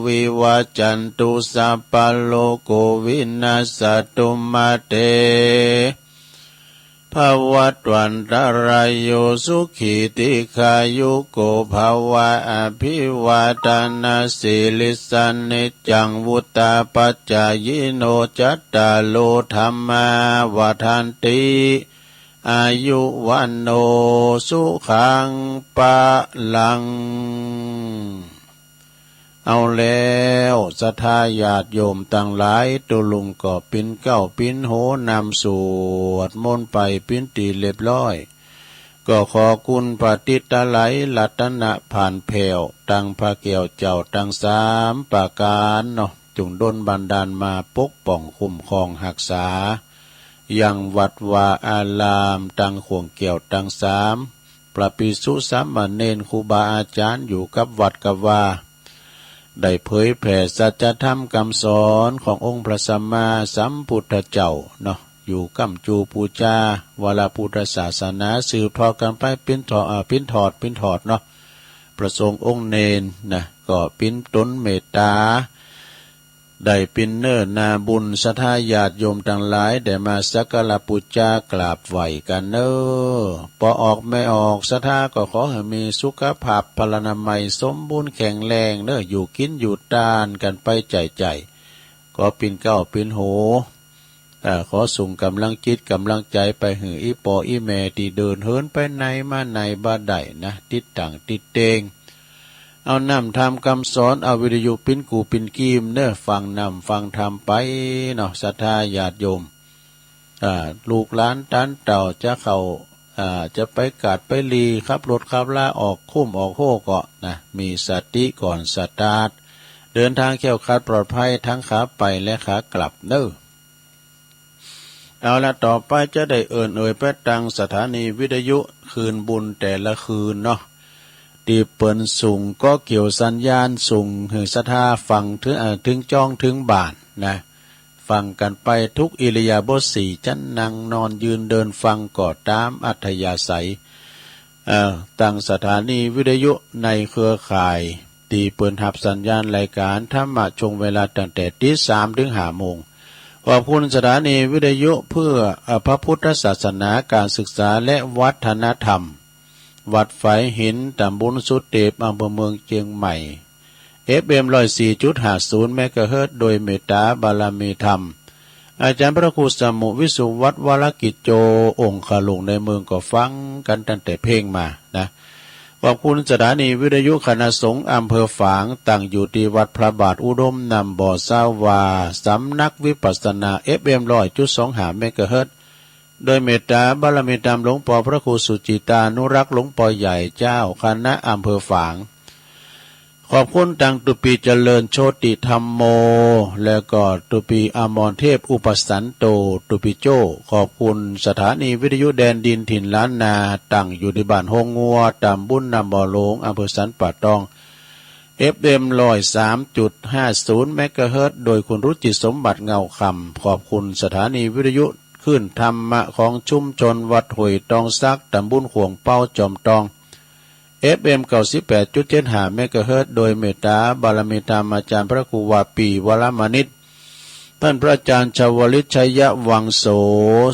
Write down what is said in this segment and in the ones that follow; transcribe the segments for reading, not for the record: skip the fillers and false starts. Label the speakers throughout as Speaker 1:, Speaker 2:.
Speaker 1: วิวัจจันตุสัพพะโลกวินาศตุมาเตภวัตวันตรายโยสุขีติขายุโกภวะอภิวาทนาสิลิสันนิจังวุตตาปัจจายโนจัตตาโลธรรมาวาทันติอายุวันโนสุขังปะลังเอาแล้วศรัทธาญาติโยมต่างหลายตุลุงก็ปิ้นเก้าปิ้นโหนำสวดมนต์ไปปิ้นตีเรียบร้อยก็ขอคุณพระติตะไหลรัตนะผ่านแผ่วตั้งพระเกี่ยวเจ้าตั้งสามประการเนาะจงดลบันดาลมาปกป้องคุ้มครองรักษายังวัดวาอารามตั้งข่วงเกี่ยวตั้งสามพระภิกษุสามเณรครูบาอาจารย์อยู่กับวัดกับว่าได้เผยแผ่สัจธรรมคำสอนขององค์พระสัมมาสัมพุทธเจ้าเนาะอยู่กัมจูปูจาวลาพุทธศาสนาสืบทอดกันไปปิ้นถอดเนาะประสงค์องค์เนนนะก็ปิ้นต้นเมตตาได้ปิ้นเนิ่นนาบุญศรัทธาญาติโยมทั้งหลายได้มาสักการะบูชากราบไหว้กันเน้อพอออกไม่ออกศรัทธาก็ขอให้มีสุขภาพพลานามัยสมบูรณ์แข็งแรงเน้ออยู่กินอยู่ทานกันไปใจก็ปิ้นเก้าปิ้นโหขอส่งกำลังจิตกำลังใจไปหืออีปออีแม่ที่เดินเหินไปไหนมาไหนบ้าใดนะติดต่างติดเตงเอานำทำคำสอนเอาวิทยุปิ้นกูปิ้นกีมเน้อฟังนำฟังทำไปเนาะศรัทธาญาติโยมลูกหลานตันเต่าจะเข้าจะไปกาดไปลีขับรถขับลาออกคุ้มออกโคก็นะมีสติก่อนสตาร์ทเดินทางแข็งขัดปลอดภัยทั้งขาไปและขากลับเน้อเอาละต่อไปจะได้เอ่ยไปตังสถานีวิทยุคืนบุญแต่ละคืนเนาะตีเปิ่นสูงก็เกี่ยวสัญญาณสูงหือศรัทธาฟังถึงจ้องถึงบ้านนะฟังกันไปทุกอิริยาบถสี่จันนั่งนอนยืนเดินฟังก็ตามอัธยาศัยตั้งสถานีวิทยุในเครือข่ายตีเปิ่นหับสัญญาณรายการธรรมะชงเวลาตั้งแต่ตี 3 ถึง 5 โมงขอบคุณสถานีวิทยุเพื่อพระพุทธศาสนาการศึกษาและวัฒนธรรมวัดไฝหินตำบลสุเทพอำเภอเมืองเชียงใหม่ FM 104.50 เมกะเฮิรตซ์โดยเมตตาบารมีธรรมอาจารย์พระครูสมุวิสุวัฒน์วรกิจโจองค์ขลุงในเมืองก็ฟังกันตั้งแต่เพลงมานะขอบคุณสถานีวิทยุคณะสงฆ์อำเภอฝางตั้งอยู่ที่วัดพระบาทอุดมนำบ่อซาวาสำนักวิปัสสนา FM 100.25 เมกะเฮิรตซ์โดยเมตตาบารมีธรรมหลวงพ่อพระครูสุจิตานุรักษ์หลวงพ่อใหญ่เจ้าคณะอำเภอฝางขอบคุณตังตุปีเจริญโชติธรรมโมและก็ตุปีอมรเทพอุปสันโตตุปีโจขอบคุณสถานีวิทยุแดนดินถิ่นล้านนาตั้งอยู่ที่บ้านฮงงัวตำบลนำบ่อหลวงอำเภอสันป่าตอง FM 103.50 เมกะเฮิรตซ์โดยคุณรุจิสมบัติเงาคำขอบคุณสถานีวิทยุขึ้นธรรมะของชุมชนวัดห้วยตองซักตำบลขวงเป้าจอมตอง FM 98.75 เมกะเฮิรตซ์โดยเมตตาบารมีธรรมอาจารย์พระครูวาปีวรมานิตท่านพระอาจารย์ชวลิตชัยวังโส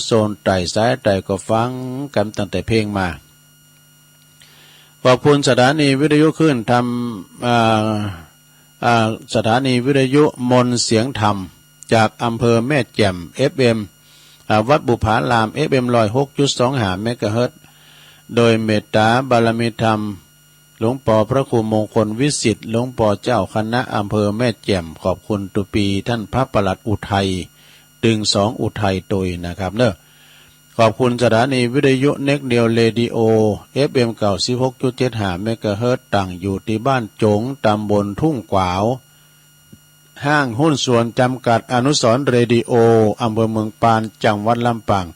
Speaker 1: โซนไต่สายไต่ก็ฟังกันตั้งแต่เพลงมาขอบคุณสถานีวิทยุขึ้นทำสถานีวิทยุมนเสียงธรรมจากอำเภอแม่แจ่ม FMวัดบุพาราม FM 106.25 เมกะเฮิรตซ์โดยเมตตาบารมีธรรมหลวงพ่อพระครูมงคลวิสิทธิ์หลวงพ่อเจ้าคณะอำเภอแม่แจ่มขอบคุณตุปีท่านพระประหลัดอุทัยดึง2อุทัยตุยนะครับเนอะขอบคุณสถานีวิทยุเน็กเดียวเรดิโอ FM 96.75 เมกะเฮิรตซ์ตั้งอยู่ที่บ้านจงตำบลทุ่งกวาวห้างหุ้นส่วนจำกัดอนุสรณ์เรดิโออำเภอเมืองปานจังหวัดลำปาง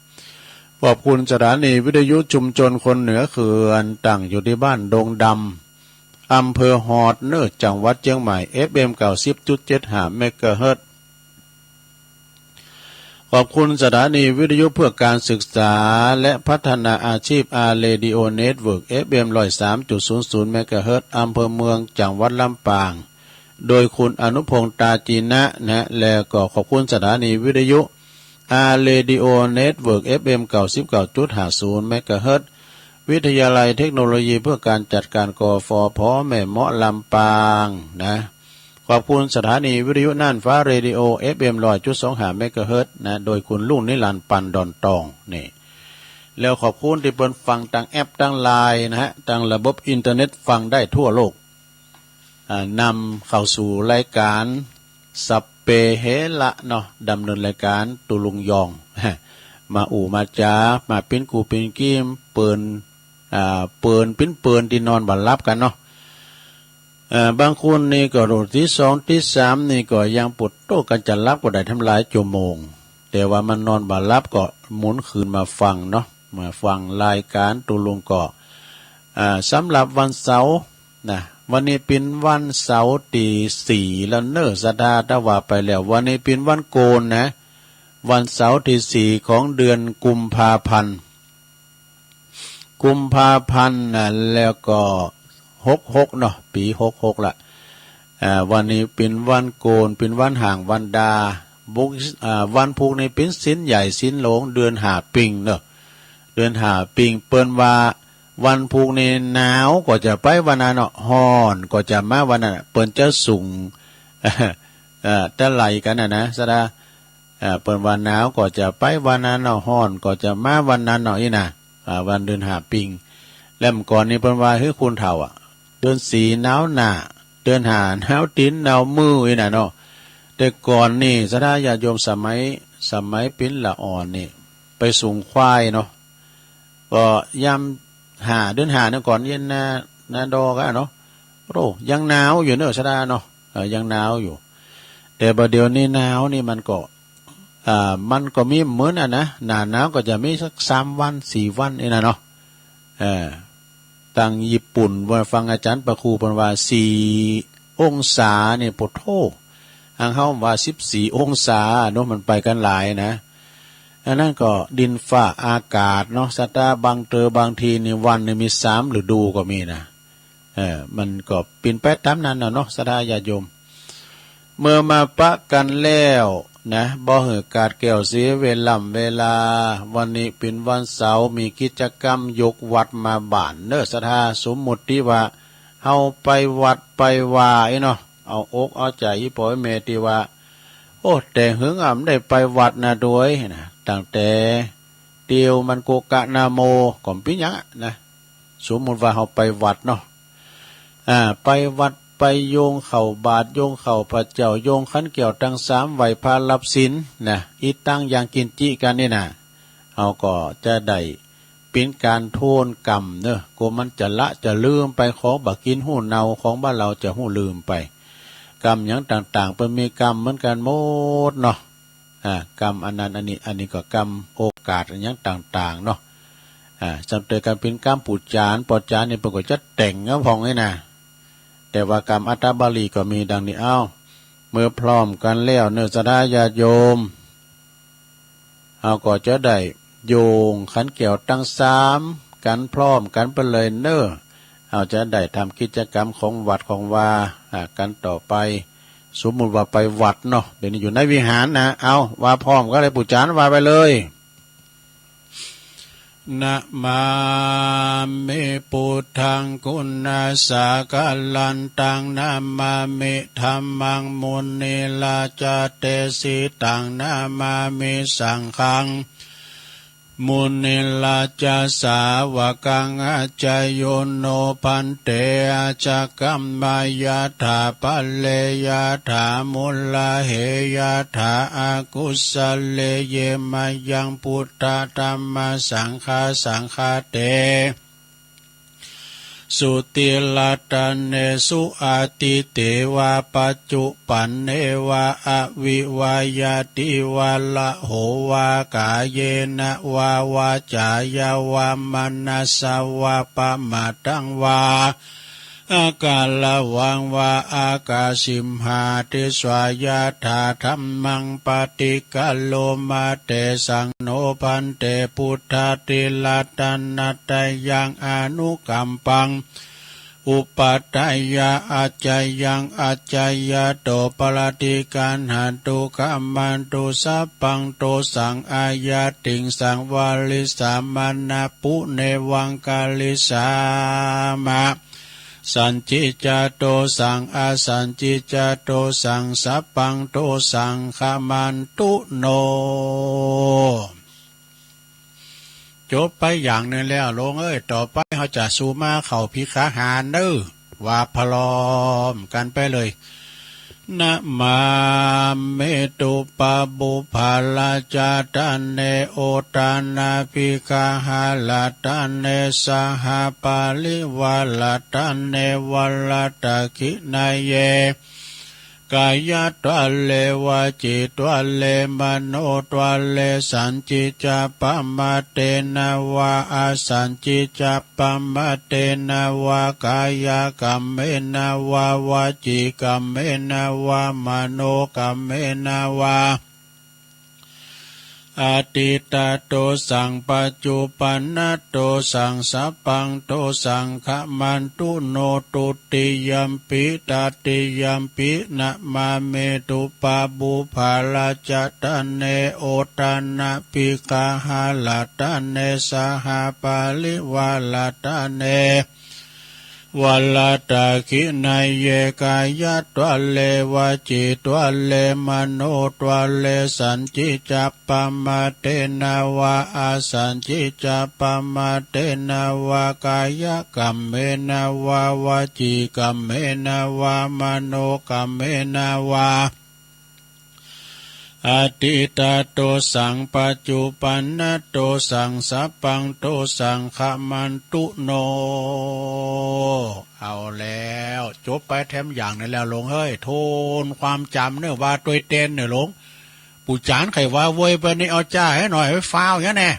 Speaker 1: ขอบคุณสถานีวิทยุชุมชนคนเหนือเขื่อนตั้งอยู่ที่บ้านดงดำอำเภอฮอดเนื้อจังหวัดเชียงใหม่ FM 90.75 เมกะเฮิรตซ์ขอบคุณสถานีวิทยุเพื่อการศึกษาและพัฒนาอาชีพอาร์เรดิโอเน็ตเวิร์ก FM 103.00 เมกะเฮิรตซ์อำเภอเมืองจังหวัดลำปาง โดยคุณอนุพงษ์ตาจีนะนะแล้วก็ขอบคุณสถานีวิทยุเรดิโอเน็ตเวิร์ก FM 99.50 เมกะเฮิรตซ์วิทยาลัยเทคโนโลยีเพื่อการจัดการกฟผแม่เมาะลำปางนะขอบคุณสถานีวิทยุน่านฟ้าเรดิโอ FM 100.25 เมกะเฮิรตซ์นะโดยคุณลุงนิรันดร์ปันดอนตองนี่แล้วขอบคุณที่เปิดฟังทางแอปทางไลน์นะฮะทางระบบอินเทอร์เน็ตฟังได้ทั่วโลกนำเข้าสู่รายการสัปเปเฮละเนาะดำเนินรายการตุลุงยองมามาจามาปิ้นกูปิ้นกิ้มเปินปิ้นเปินที่นอนบันรับกันเนาะบางคนนี่ก็โดดที่2ที่3นี่ก็ยังปวดโตกันจะรับก็ได้ทำลายชั่วโมงแต่ว่ามันนอนบันรับก็หมุนคืนมาฟังเนาะมาฟังรายการตุลุงก็สำหรับวันเสาร์นะวันนี้เป็นวันเสาร์ที่4แล้วเนอสดาตะว่าไปแล้ววันนี้เป็นวันโกนนะวันเสาร์ที่4ของเดือนกุมภาพันธ์นะแล้วก็66เนาะปี66ละวันนี้เป็นวันโกนเป็นวันห่างวันดาบุกวันพุกในเป็นศีลใหญ่ศีลหลงเดือนหาปิงเนาะเดือนหาปิงเปิ้นว่าวันพุกในหนาวก็จะไปวันนั้นเนาะฮ้อนก็จะมาวันนั้นเปิ้นจะสูงจะไหลกันนะสดาเปิ้นว่าหนาวก็จะไปวันนั้นเนาะฮ้อนก็จะมาวันนั้นเนาะอีน่ะวันเดือนหาปิงแล้วเมื่อก่อนนี้เปิ้นว่าเฮ้ยคุณเฒ่าเดือน4หนาวหน้าเดือน5หนาวตีนหนาวมืออีน่ะเนาะแต่ก่อนนี่สดาญาติโยมสมัยปิ้นละอ่อนนี่ไปสูงควายเนาะก็ยามเดือน5เนี่ยก่อนเย็นนาดอก็เนาะโอ้ยังหนาวอยู่เนอะสดาเนาะยังหนาวอยู่แต่บัดเดี๋ยวนี้หนาวนี่มันก็มีเหมือนนะหน้าหนาวก็จะมีสัก3วัน4วันนี่นะเนาะตั้งญี่ปุ่นว่าฟังอาจารย์ประครูเพิ่นว่า4องศานี่ปะโททางเฮาว่า14องศาเนาะมันไปกันหลายนะอันนั้นก็ดินฟ้าอากาศเนาะสตาบางทีนี่วันนึงมี3ฤดูก็มีนะมันก็เป็นไปตามนั้นเนาะสตาญาติโยมเมื่อมาปะกันแล้วนะบ่ให้กาดแก้วเสียเวลาวันนี้เป็นวันเสาร์มีกิจกรรมยกวัดมาบ้านเนอะสถาสมมุติที่ว่าเฮาไปวัดไปว่าเนาะเอาอกเอาใจอีปอยแม่ที่ว่าโอ้แต่หึงได้ไปวัดนะด้วยนะตั้งแต่เดียวมันโกกะนาโมก่อนปิญญะนะสมมุติว่าเฮาไปวัดเนาะไปวัดไปโยงเข่าบาทโยงเข่าพระเจ้าโยงขันเกี่ยวทั้ง3ไหวพารับศีลนะอีตั้งอย่างกินจิกันนี่นะเอาก็จะได้เป็นการโทษกรรมเนอะกลัวมันจะลืมไปของบักกินหูเนาของบ้านเราจะหูลืมไปกรรมอย่างต่างๆเป็นมีกรรมเหมือนกันหมดเนาะกรรมอันนั้นอันนี้ก็กรรมโอกาสอย่างต่างๆเนาะจำเตือนกันเป็นกรรมปูจานปอจานนี่ปรากฏจะแต่งเงาพองนี่นะแต่ว่ากรรมอัตตบาลีก็มีดังนี้เมื่อพร้อมกันแล้วเนื้อสดาญาติโยมเอาก็จะได้โยงขันเกี่ยวตั้ง3กันพร้อมกันไปเลยเน้อเอาจะได้ทำกิจกรรมของวัดของวากันต่อไปสมมุติว่าไปวัดเนาะเดี๋ยวนี้อยู่ในวิหารนะเอาว่าพร้อมก็เลยปุจจานว่าไปเลยนะมามิพุทธังคุณาสากลันตังนะมามิธัมมังมุนิลาจเตสิตังนะมามิสังฆังมุนิลาจสาวกังอาจโยโนพันเตอาจกัมมายาถาปัลเลยาถามุลลาเหยาถาอากุสเลเยมายังพุทธธรรมสังฆาเตสุติลาตันเนสุอาติเตวะปัจจุปันเนวะอวิวายาติวะละโหวากาเยนะวาวาจายาวามนัสสวะปะมาตังวาอากาลวังวาอากาสิมหาติสวายาธาธัมมังปฏิกัลโลมาเตสังโนพันเตพุทธติลาตันนัตยังอนุกัมปัง อุปตัยยาอาจายังอาจายาโตปรติการหันตุกัมมันตุสัพพังโตสังอายาติงสังวาลิสามานาปุเนวังกาลิสามะสัญจิจโตสังอาสัญจิจโตสังสัพพังโตสังขมันตุโนจบไปอย่างหนึ่งแล้วลงต่อไปเขาจะสูมาเข่าพิขาหารเด้อว่าพลอมกันไปเลยนะมาเมตุปะบุภาลาจาตันเนโอตานาภิกาหาลาตันเนสหปาลิวาลาตันเนวัลตะกินาเยกายตัวเลวาจิตัวเลมโนตัวเลสัญจิจปะมะเตนะวะอาสัญจิจปะมะเตนะวะกายกัมเมนะวะวาจิกัมเมนะวะมโนกัมเมนะวะอาติตาโตสังปัจจุปันนโตสังสัพพังโตสังขมันตุโนตุติยัมปิตาติยัมปินะมาเมตุปะบุภาลาจตันเนโอตานะปิกาหาลาตันเนสหปาลิวาลาตันเนวัลตะคินัยเยกายะตัวเลวะจิตัวเลมโนตัวเลสัญจิจัปปะมะเตนะวะอาสัญจิจัปปะมะเตนะวะกายกัมเมนะวะวะจิกัมเมนะวะมโนกัมเมนะวะอติตาโตสังปัจจุปันนโตสังสัพพังโตสังขมันตุโนเอาแล้วจบไปแถมอย่างนั้นแล้วลงเฮ้ยโทนความจำเนี่ยว่าตัวเต้นเนี่ยลงปู่จานไขว่าเว้ยไปนี่เอาจ้าให้หน่อยให้ฟ้าวอย่างนี้แน่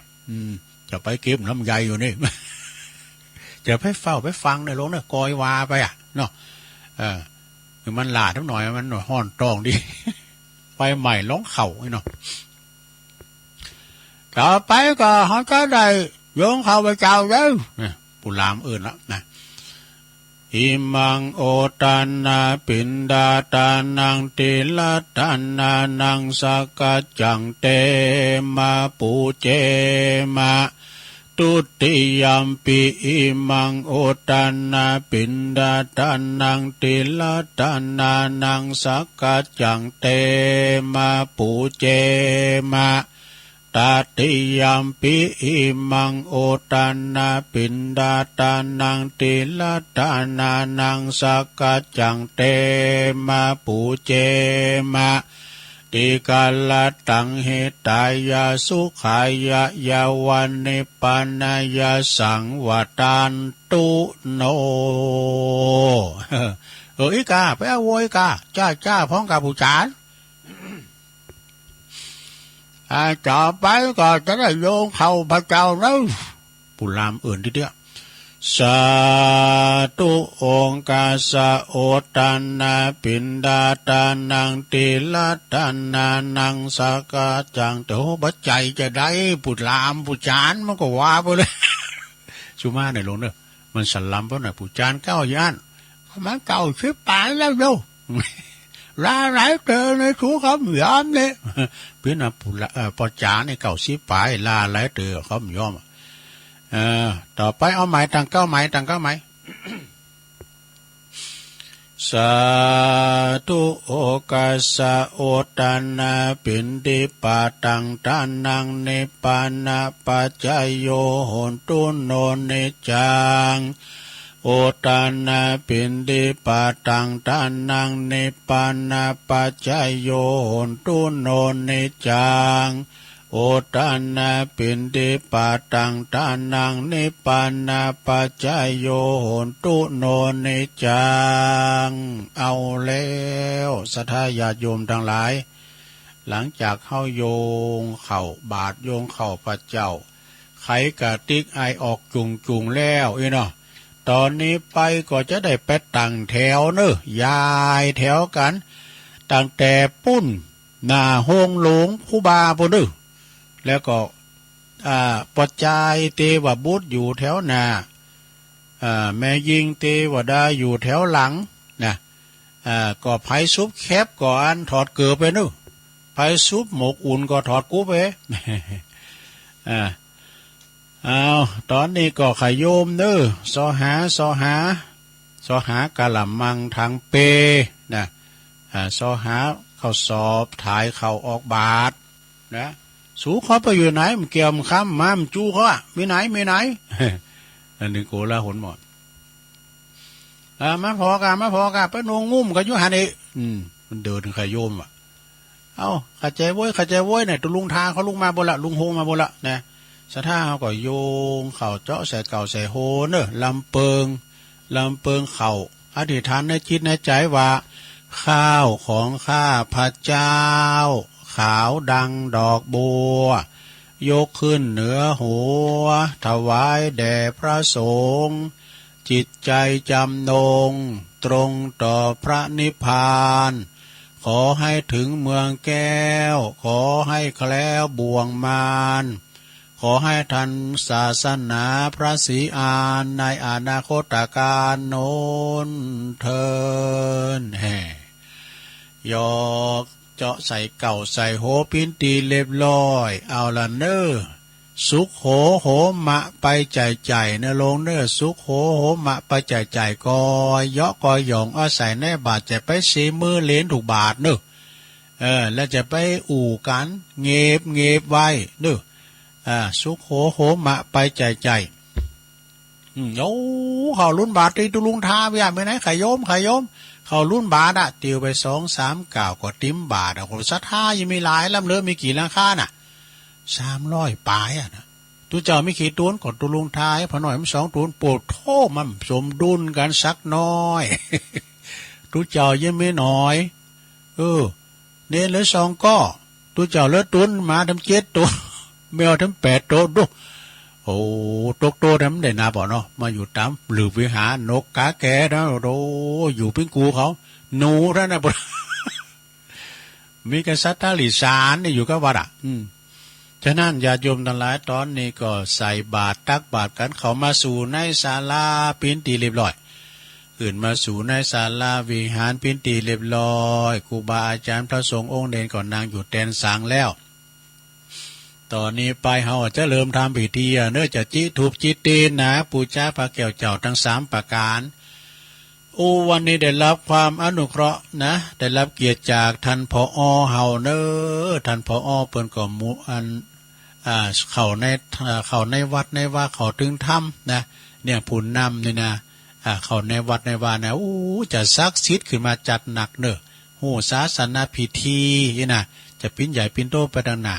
Speaker 1: จะไปเก็บลำไยอยู่นี่ จะไปเฝ้าไปฟังเนี่ยลงเนี่ยกอยวาไปอ่ะเนาะมันหลาดทั้งหน่อยมันห่อนตรองดี ไปใหม่ล้องเข่าไอ้เนาะต่อไปก็เขาจะได้โยงเข่าไปเจ้าเด้อปุรามอื่นแล้วนะอิมังโอตานาปินดาตานังติลาตานานังสกัจจังเตมาปูเจมาตุติยัมปิอิมังโอตานาปินดาตานังติลาตานานังสกัจจังเตมาปูเจมาตติยัมปิอิมังโอตานาปินดาตานังติลาตานานังสกัจจังเตมาปูเจมาติกาลตังเหตายาสุขายะยาวันนิปานายาสังวตันตุโนอีกาไปเอาโวยกาจ้าพ้องกับผู้จานต่อไปก็จะได้โยงเข้าพระเจ้าแล้วปุรามอื่นทีเดียวสาธุองค์กาสะโอตานาปินดาตานังติลาตานานังสกาจังโตบัจใจจะได้ปุรามปุจานมันก็ว่าไปเลยสุมาในหลวงเนอะมันสันลำเพราะหน่อยปุจานเก้าย่านมันเก่าชิบปานแล้วดูลาไหลเจอในชูคำยอมเลยเพื่อนปุปจานในเก่าชิบปายลาไหลเจอคำยอมต่อไปเอาไหมต่างเก้าไหมสาธุโอกาสะโอตานาปินดิปาตังทานังเนปานาปัจจโยโหนตุโนเนจังโอตานาปินดิปาตังทานังเนปานาปัจจโยโหนตุโนเนจังโอตานาปินดิปาตังทานังนิปานาปัจจโยโหนตุโนเนจังเอาแล้วสัทธาญาติโยมทั้งหลายหลังจากเข้าโยงเข่าบาทโยงเข่าพระเจ้าไขกะติกไอออกจุงแล้วเนาะตอนนี้ไปก็จะได้ไปตั้งแถวเนอะยายแถวกันตั้งแต่ปุ้นหน้าโฮงหลวงผู้บาปุ่นเนอะแล้วก็ปัจจัยเทวบุตรอยู่แถวหน้า แม่ยิงเทวดาอยู่แถวหลังนะก็ไผซุปแคบก่อนถอดเกลือไปนู่ไผซุปหมกอุ่นก็ถอดกูไปเอาตอนนี้ก็ขยมเนอสอหากะละมังทางเปนะสอหาเข้าสอบถ่ายเข้าออกบาทนะสูเขาไปอยู่ไหนมันเกี่ยวมันค้ำมันจู้เขาอะมีไหนอันนี้โกลาหลหมดมาพอกันไปนงงุ่มกันอยู่หันเอมันเดินถึงขยมอ่ะเอาขัดใจโว้ยเนี่ยตุลุงทาเขาลุงมาบนละลุงโฮมาบนละนะสะท่าเขาก็โยงเข่าเจาะใส่เก่าใส่โฮเนอะลำเปิงเข่าอธิษฐานในจิตในใจว่าข้าวของข้าพระเจ้าขาวดังดอกบัวยกขึ้นเหนือหัวถวายแด่พระสงฆ์จิตใจจำนงตรงต่อพระนิพพานขอให้ถึงเมืองแก้วขอให้แคล้วบ่วงมารขอให้ทันศาสนาพระศรีอานในอนาคตการโน้นเทินยอกเจาะใส่เก่าใส่โหปิ้นตีเรียบร้อยเอาละเนอสุขโหมะไปใจเนลงเนอสุขโหมะไปใจกอยาะกอยหยองอาศัยในบาทจะไปสีมือเลี้ยนถูกบาทเนอแล้วจะไปอู่กันเงีบไว้เนอสุขโหมะไปใจโอ้เขารุ่นบาทที่ตุลุงทาไปอ่ะไปไหนขยมเขารุ่นบาทอะติวไป2-3ก่าวก็ติ้มบาทอะคนสัทธายังมีหลายลำเลือมีกี่ราคาน่ะ300ปลายอะนะตุเจ้าไม่กี่ตัวก่อนตุลุงทายพอหน่อยมัน2ตัวปวดโทมันสมดุลกันสักน้อยตุเจ้ายังไม่น้อยเเน้นเลย2ก็ตุเจ้าเลือตุนมาทำ7ตัวแมวทำ8ตัวดูโอ้ตกโตทำได้นาบ่เนาะมาอยู่ตามหรือวิหารนกกาแก่นะโรอยู่เป็นกูเขาหนูท่านนะบ่มีกษัตริย์ลิสานนี่อยู่กับวัดอ่ะฉะนั้นญาติโยมทั้งหลายตอนนี้ก็ใส่บาตรตักบาตรกันเขามาสู่ในศาลาปิ้นตีเรียบร้อยอื่นมาสู่ในศาลาวิหารปิ้นตีเรียบร้อยครูบาอาจารย์พระสงฆ์องค์เด่นก่อนนางอยู่แตนสางแล้วตอนนี้ไปเฮาจะเริ่มทำพิธีเนื้อจะจิถูกจิตตีนนะปูชาพระแก้วเจ้าทั้ง3ประการวันนี้ได้รับความอนุเคราะห์นะได้รับเกียรติจากท่านผอ.เฮาเน้อท่านผอ.เปิ้นก็มุอันเข้าในวัดในว่าเขาถึงถ้ำนะเนี่ยผู้นำนี่นะเข้าในวัดในว่านะจะซักซิดขึ้นมาจัดหนักเน้อโหศาสนาพิธีนี่นะจะปิ้นใหญ่ปิ้นโตไปดังหน้า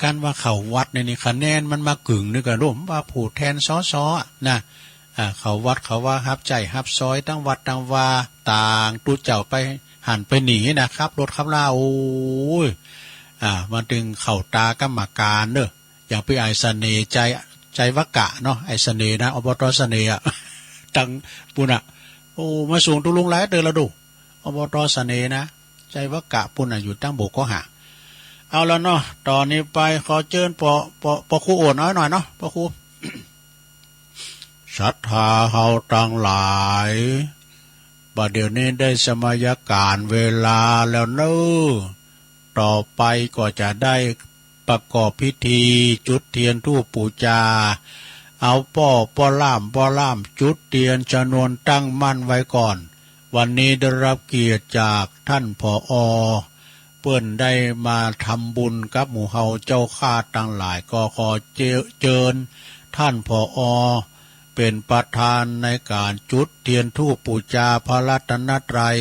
Speaker 1: การว่าเขาวัดในนี่คะแนนมันมากึ่งนึกกันร่วมว่าผู้แทนซ้อนะเขาวัดเขาว่าฮับใจฮับซอยตั้งวัดตั้งว่าต่างตู้เจ้าไปหันไปหนีนะครับรถขับล่ามาดึงเข่าตากรรมการเนอะอย่างไปไอเสน่ใจวักกะเนาะไอเสน่นะอบตเสน่อะตังปุ่นมาสูงตุลุงไล่เดินละดูอบตเสน่นะใจวักกะปุ่นอยู่ตั้งโบกก็หาเอาแล้วเนาะตอนนี้ไปขอเชิญปอครูโอนน้อยหน่อยเนาะปอครูศรัทธาเฮาตั้งหลายบัดเดี๋ยวนี้ได้สมัยการเวลาแล้วเนอะต่อไปก็จะได้ประกอบพิธีจุดเทียนธูปบูชาเอาป้อล่ามจุดเทียนจำนวนตั้งมั่นไว้ก่อนวันนี้ได้รับเกียรติจากท่านผอ.เปิ้นได้มาทำบุญกับหมู่เฮาเจ้าข้าตั้งหลายก็ขอเชิญท่านผอ.เป็นประธานในการจุดเทียนธูปบูชาพระรัตนตรัย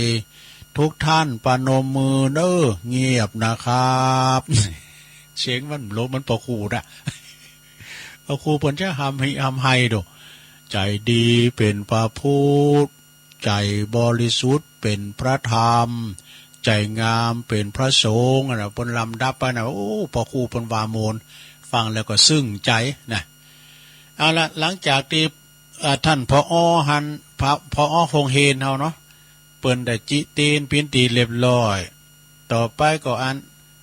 Speaker 1: ทุกท่านประนมมือเน้อเงียบนะครับเสียงมันโลมันปะคูนะปะคูเปิ้นจะทำให้ดูใจดีเป็นพระพุทธใจบริสุทธิ์เป็นพระธรรมใจงามเป็นพระสงฆ์นะเปิ้นลำดับไปนะปะคูเปิ้นวาโมนฟังแล้วก็ซึ้งใจนะเอาละหลังจากที่ท่านผอ.หันผอ.คงเฮนเฮาเนาะเปิ้นได้จิตีนปิ้นตีเรียบร้อยต่อไปก็อัน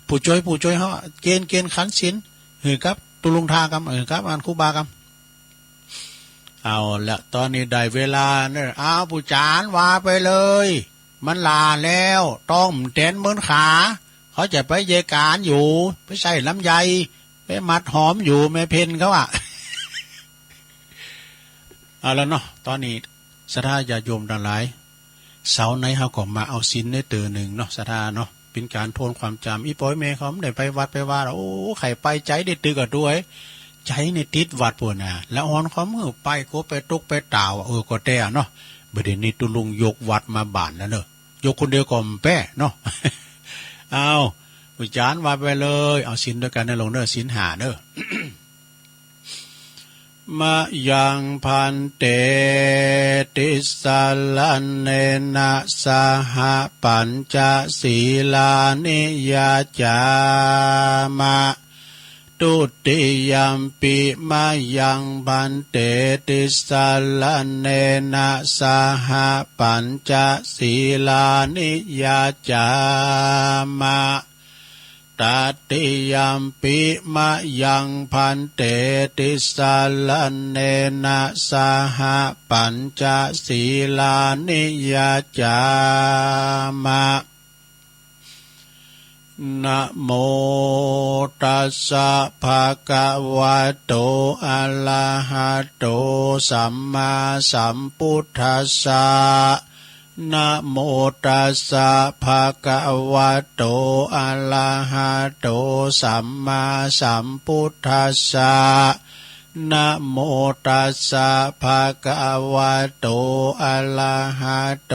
Speaker 1: ผู้ช่วยเฮาเกณฑ์ขันศีลหือครับตุลุงทากรรมครับอันครูบากรรม เอาละตอนนี้ได้เวลาเนี่ยเอาผู้จานว่าไปเลยมันลาแล้วต้มเต้นเหมือนขาเขาจะไปเยการอยู่ไปใส่ลำไยไปมัดหอมอยู่แม่เพนเขาอะเอาแล้วเนาะตอนนี้ศรัทธาญาโยมทั้งหลายเสาร์ไหนเขาก็มาเอาศีลในเตือหนึ่งเนาะศรัทธาเนาะเป็นการทวนความจำอีปอยเมย์เขาไม่ได้ไปวัดไปว่าโอ้ไข่ไปใจได้ตึกกับด้วยใจในติดวัดปวดน่ะแล้วอ่อนความมือไปก็ไปตุกไปต่าวก็แต่เนาะประเด็นนี้ตุลุงยกวัดมาบ้านแล้วเนอะยกคนเดียวก็แป้เนาะ เอาวิจารณ์ว่าไปเลยเอาศีลด้วยกันในลงเนอะศีลหาเนอะ มะยังพันเตติสาลันเนนะสหปัญจศีลานิยาจามะตุติยัมปิมะยังพันเตติสาลันเนนะสหปัญจศีลานิยาจามะตติยัมปิมะยังพันเตติสาลันเนนะสหปัญจศีลานิยาจามะนะโมตัสสะภะคะวะโตอะระหะโตสัมมาสัมพุทธัสสะนะโมตัสสะภะคะวะโตอะระหะโตสัมมาสัมพุทธัสสะนะโมตัสสะภะคะวะโตอะระหะโต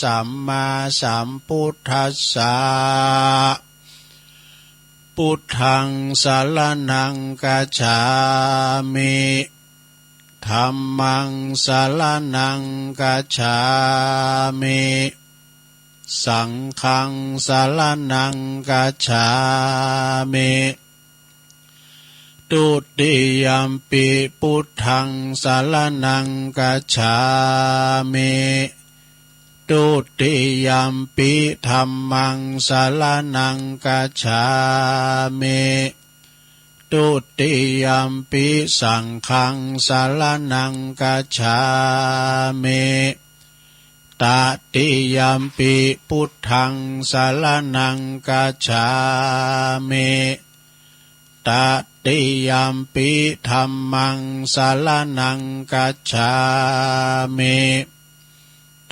Speaker 1: สัมมาสัมพุทธัสสะพุทธังสรณังคัจฉามิธัมมังสรณังคัจฉามิสังฆังสรณังคัจฉามิตุติยัมปิพุทธังสรณังคัจฉามิตุติยัมปิธัมมังสรณังคัจฉามิตุติยัมปิสังฆังสรณังคัจฉามิตติยัมปิพุทธังสรณังคัจฉามิตติยัมปิธัมมังสรณังคัจฉามิ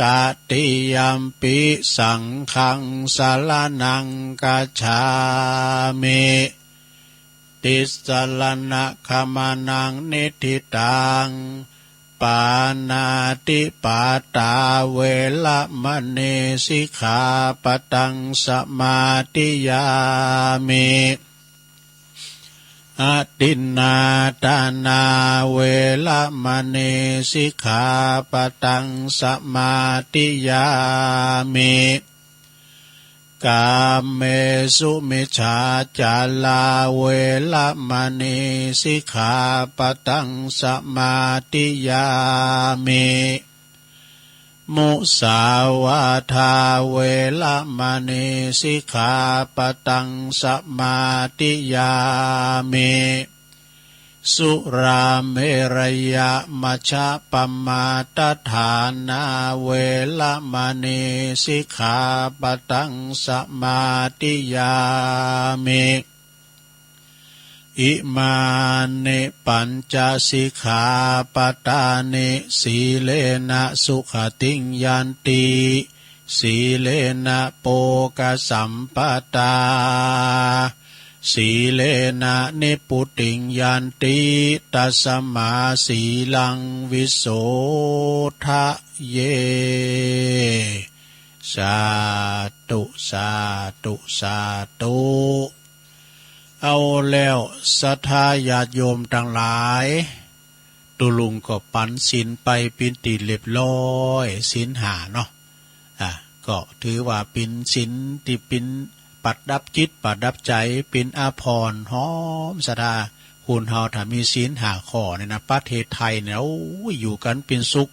Speaker 1: ตติยัมปิสังฆังสรณังคัจฉามิติสรณะขมานังนิทิตังปานาติปาตาเวละมะเนสิกขาปะตังสมาธิยามิอตินนาตานาเวละมะเนสิกขาปะตังสมาธิยามิกามเมสุมิจฉาจาลาเวละมะเนสิกขาปะตังสมาธิยามิมุสาวาทาเวละมะเนสิกขาปะตังสมาธิยามิสุราเมรยะมัชฌะปมาทฐานาเวละมะเนสิกขาปะตังสมาธิยามิอิมานิปัญจสิกขาปทานิสีเลนะสุขติงยันติสีเลนะโปกสัมปตาสีเลนะนิพุติงยันติตัสมาสีลังวิโสทะเยสาธุสาธุสาธุเอาแล้วศรัทธาญาติโยมทั้งหลายตุลุงก็ปันศีลไปเป็นตีเรียบร้อยศีลหาเนาะก็ถือว่าเป็นศีลที่เป็นปัดดับจิตปัดดับใจเป็นอาภรณ์หอมศรัทธาคุณเฮาถ้ามีศีลหาข้อเนี่ยนะประเทศไทยเนี่ยอยู่กันเป็นสุข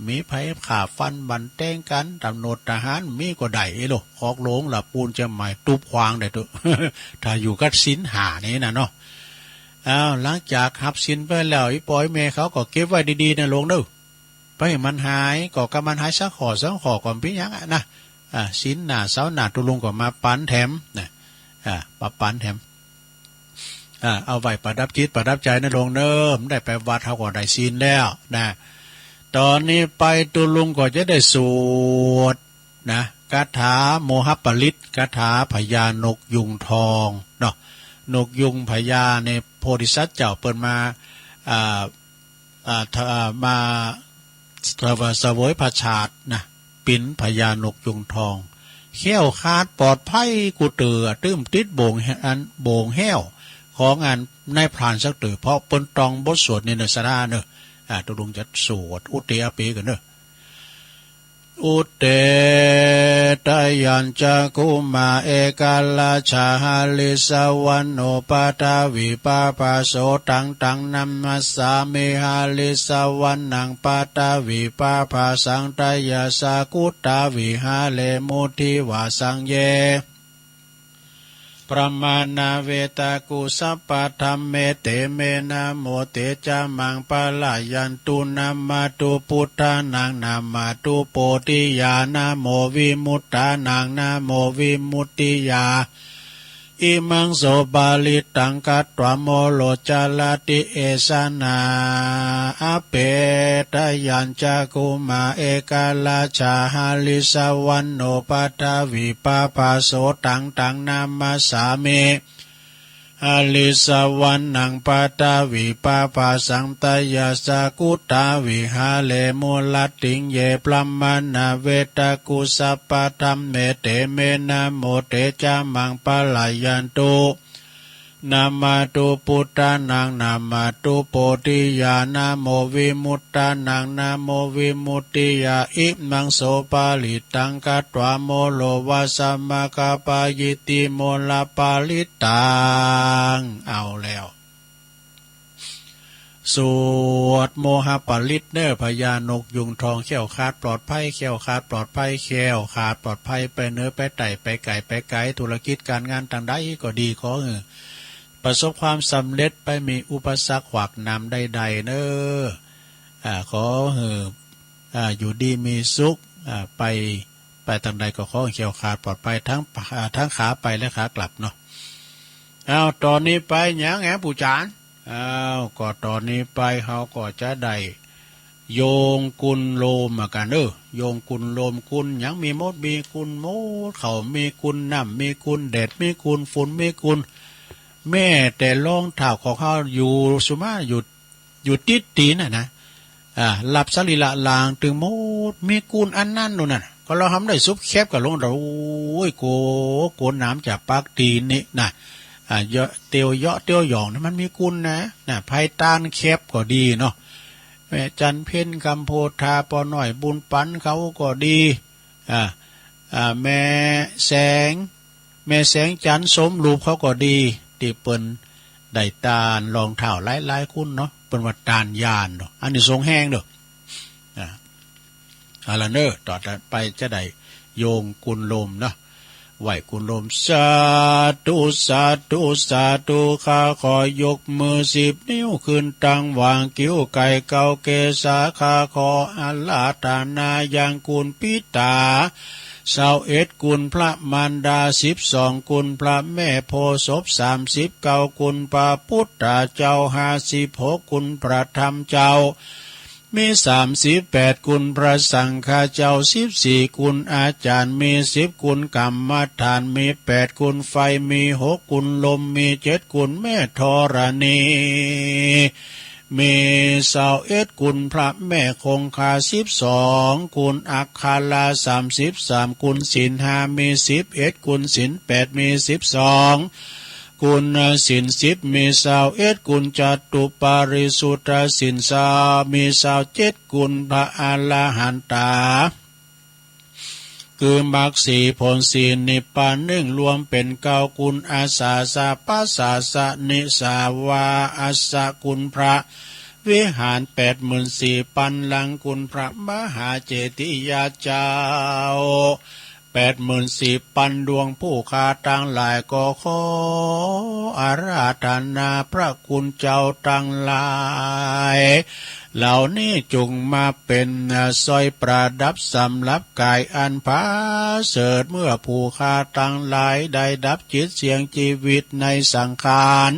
Speaker 1: มีไผขาฟันบันแต้งกันตำรวจทหารมีก็ได้โลคอกโลงละปูนจะหมายตุบควางได้ตัว ถ้าอยู่กับศีลหานี่นะเนาะ หลังจากหับสินไปแล้วอีปอยเมเขาก็เก็บไว้ดีๆนะลงเด้อไปมันหายก็กำมันหายสักขอก่อนพี่ยังนะสินหน้าเสาหน้าตุลุงก็มาปันแถมนะมาปันแถมเอาไว้ประดับจิตประดับใจนะลงเนิ่มได้ไปวัดเขาก็ได้สินแล้วนะตอนนี้ไปตุลุงก็จะได้สวดนะคาถาโมหปริตคาถาพญานกยุงทองเนาะนกยุงพญาในโพธิสัตว์เจ้าเปิดมามาสวยพระชาตินะปิ่นพญานกยุงทองแข้วคาดปลอดภัยกูเตือตื้มติดโบงแห้วของงานในพรานสักตือเพราะปนตองบทสวดในเนสราเนอะตุลุงจะสวดอุเตอปีกันเนอะอุเตตยัญจักุมาเอกาลาชาหาลิสวันโนปาตาวิปาปาโสตังนัมมัสสามิหาลิสวันนังปาตาวิปาปาสังตยาสากุตาวิหาเลมุทิวาสังเยประมาณนาเวตากุสัพพธรรมเมเตเมนะโมเตจามังปะลายันตุนามาตุพุทธานังนามาตุโปติยานะโมวิมุตตานังนะโมวิมุตติยาอิมังโสบาลิตังกัตตวโมโลจาลติเอสนาอเปตยัญจักุมาเอกาลาชาหาลิสวันโนปัตาวิปาปาโสตังนามาสามิหาลิสวันนังปัตาวิปาปาสังตยาสากุตาวิหาเลมุลติงเยปลัมมานาเวตากุสัพพธรรมเมเตเมนะโมเตจามังปะลายันตุนามาตุพุทธานังนามาตุโพธิญาณโมวิมุตตานังนาโมวิมุตติยาอิมังโสปาลิตังกัตวาโมโลวาสัมมาคาปายิติโมลาปาลิตังเอาแล้วสวดโมหปริตเนอพญานกยุงทองแข้วขาดปลอดภัยแข้วขาดปลอดภัยแข้วขาดปลอดภัยไปเนื้อไปไต่ไปไก่ไปไกลธุรกิจการงานต่างใดก็ดีขอประสบความสำเร็จไปมีอุปสรรคขวากน้ำใดๆเนอขออยู่ดีมีสุขไปทางใดก็ขอเขียวขาดปลอดภัยทั้งขาไปและขากลับเนาะตอนนี้ไปหยังแหมปู่จานก็ตอนนี้ไปเขาก็จะได้โยงกุลโลมกันโยงกุลโลมกุลหยังมีมดมีกุลมดเขามีกุลน้ำมีกุลแดดมีกุลฝุ่นมีกุลแม่แต่รองเท้าของเขาอยู่สุมาอยู่ติดตีนนะหลับสลีละลางตึงโมดมีกุลอันนั้นนู่นน่ะก็เราทำได้ซุปแคบกับลงเราโอ้ยโกนน้ำจากปากตีนนี่นะเยอะเตียวหยองนะมันมีกุลนะไผ่ตานแคบก็ดีเนาะแม่จันเพ่นคำโพธาปอหน่อยบุญปันเขาก็ดีแม่แสงจันสมรูปเขาก็ดีที่เปิ้นได้ตาลรองเท้าหลายคุณเนาะเปิ้นว่าตาลยานเนาะอันนี้ทรงแห้งเด้ออะไรเนอต่อไปจะได้โยงกุลลมเนาะไหวกุลมสาธุสาธุสาธุข้าขอยกมือ10 นิ้วขึ้นตั้งวางกิ้วไก่เกาเกษาข้าขออาลาธนายังกุลปิตา21กุลพระมารดา12กุลพระแม่โพศพ39กุลพระพุทธเจ้า56กุลพระธรรมเจ้ามี38กุลพระสังฆเจ้า14กุลอาจารย์มี10กุลกรรมฐานมี8กุลไฟมี6กุลลมมี7กุลแม่ธรณีมี21กุลพระแม่คงคา12กุลอัคคาลา33กุลศีล5มี11กุลศีล8มี12กุลศีล10มี21กุลจตุปาริสุทธศีลมี27กุลพระอรหันตาคือมรรค4ผล4นิพพาน1รวมเป็น9กุลอาสาสะปัสสะสะนิสาวาอัสสะกุลพระวิหาร84,000 ปันลังกุลพระมหาเจติยาเจ้า 84,000 ดวงผู้ค้าตั้งหลายก็ขออาราธนาพระคุณเจ้าตั้งหลายเหล่านี้จงมาเป็นสร้อยประดับสำหรับกายอันผาเสริฐเมื่อผู้ค้าตั้งหลายได้ดับจิตเสียงชีวิตในสังขาร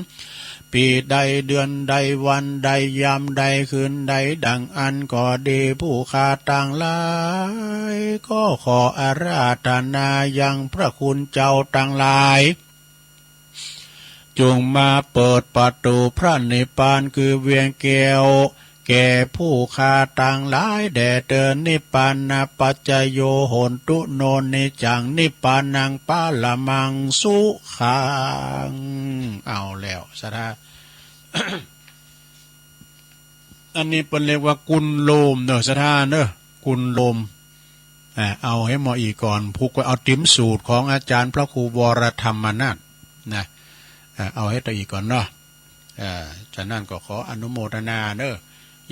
Speaker 1: ปีใดเดือนใดวันใดยามใดคืนใดดังอันก็ดีผู้ค้าตั้งหลายก็ขออาราธนายังพระคุณเจ้าตั้งหลายจงมาเปิดประตูพระนิพพานคือเวียงแก้วแก่ผู้ค้าต่างหลายแด่เดินนิพพานาปัจจโยโหนตุโนนิจังนิพพานังปาละมังสุขังเอาแล้วสะท่า อันนี้เป็นเรียกว่ากุลโลมเนอะสะท่าเนอะกุลโลมเอาให้หมออีกก่อนผูกไว้เอาติ้มสูตรของอาจารย์พระครูวรธรรมนาถนะเอาให้ตัวอีกก่อนเนาะฉะนั้นก็ขออนุโมทนาเนอะ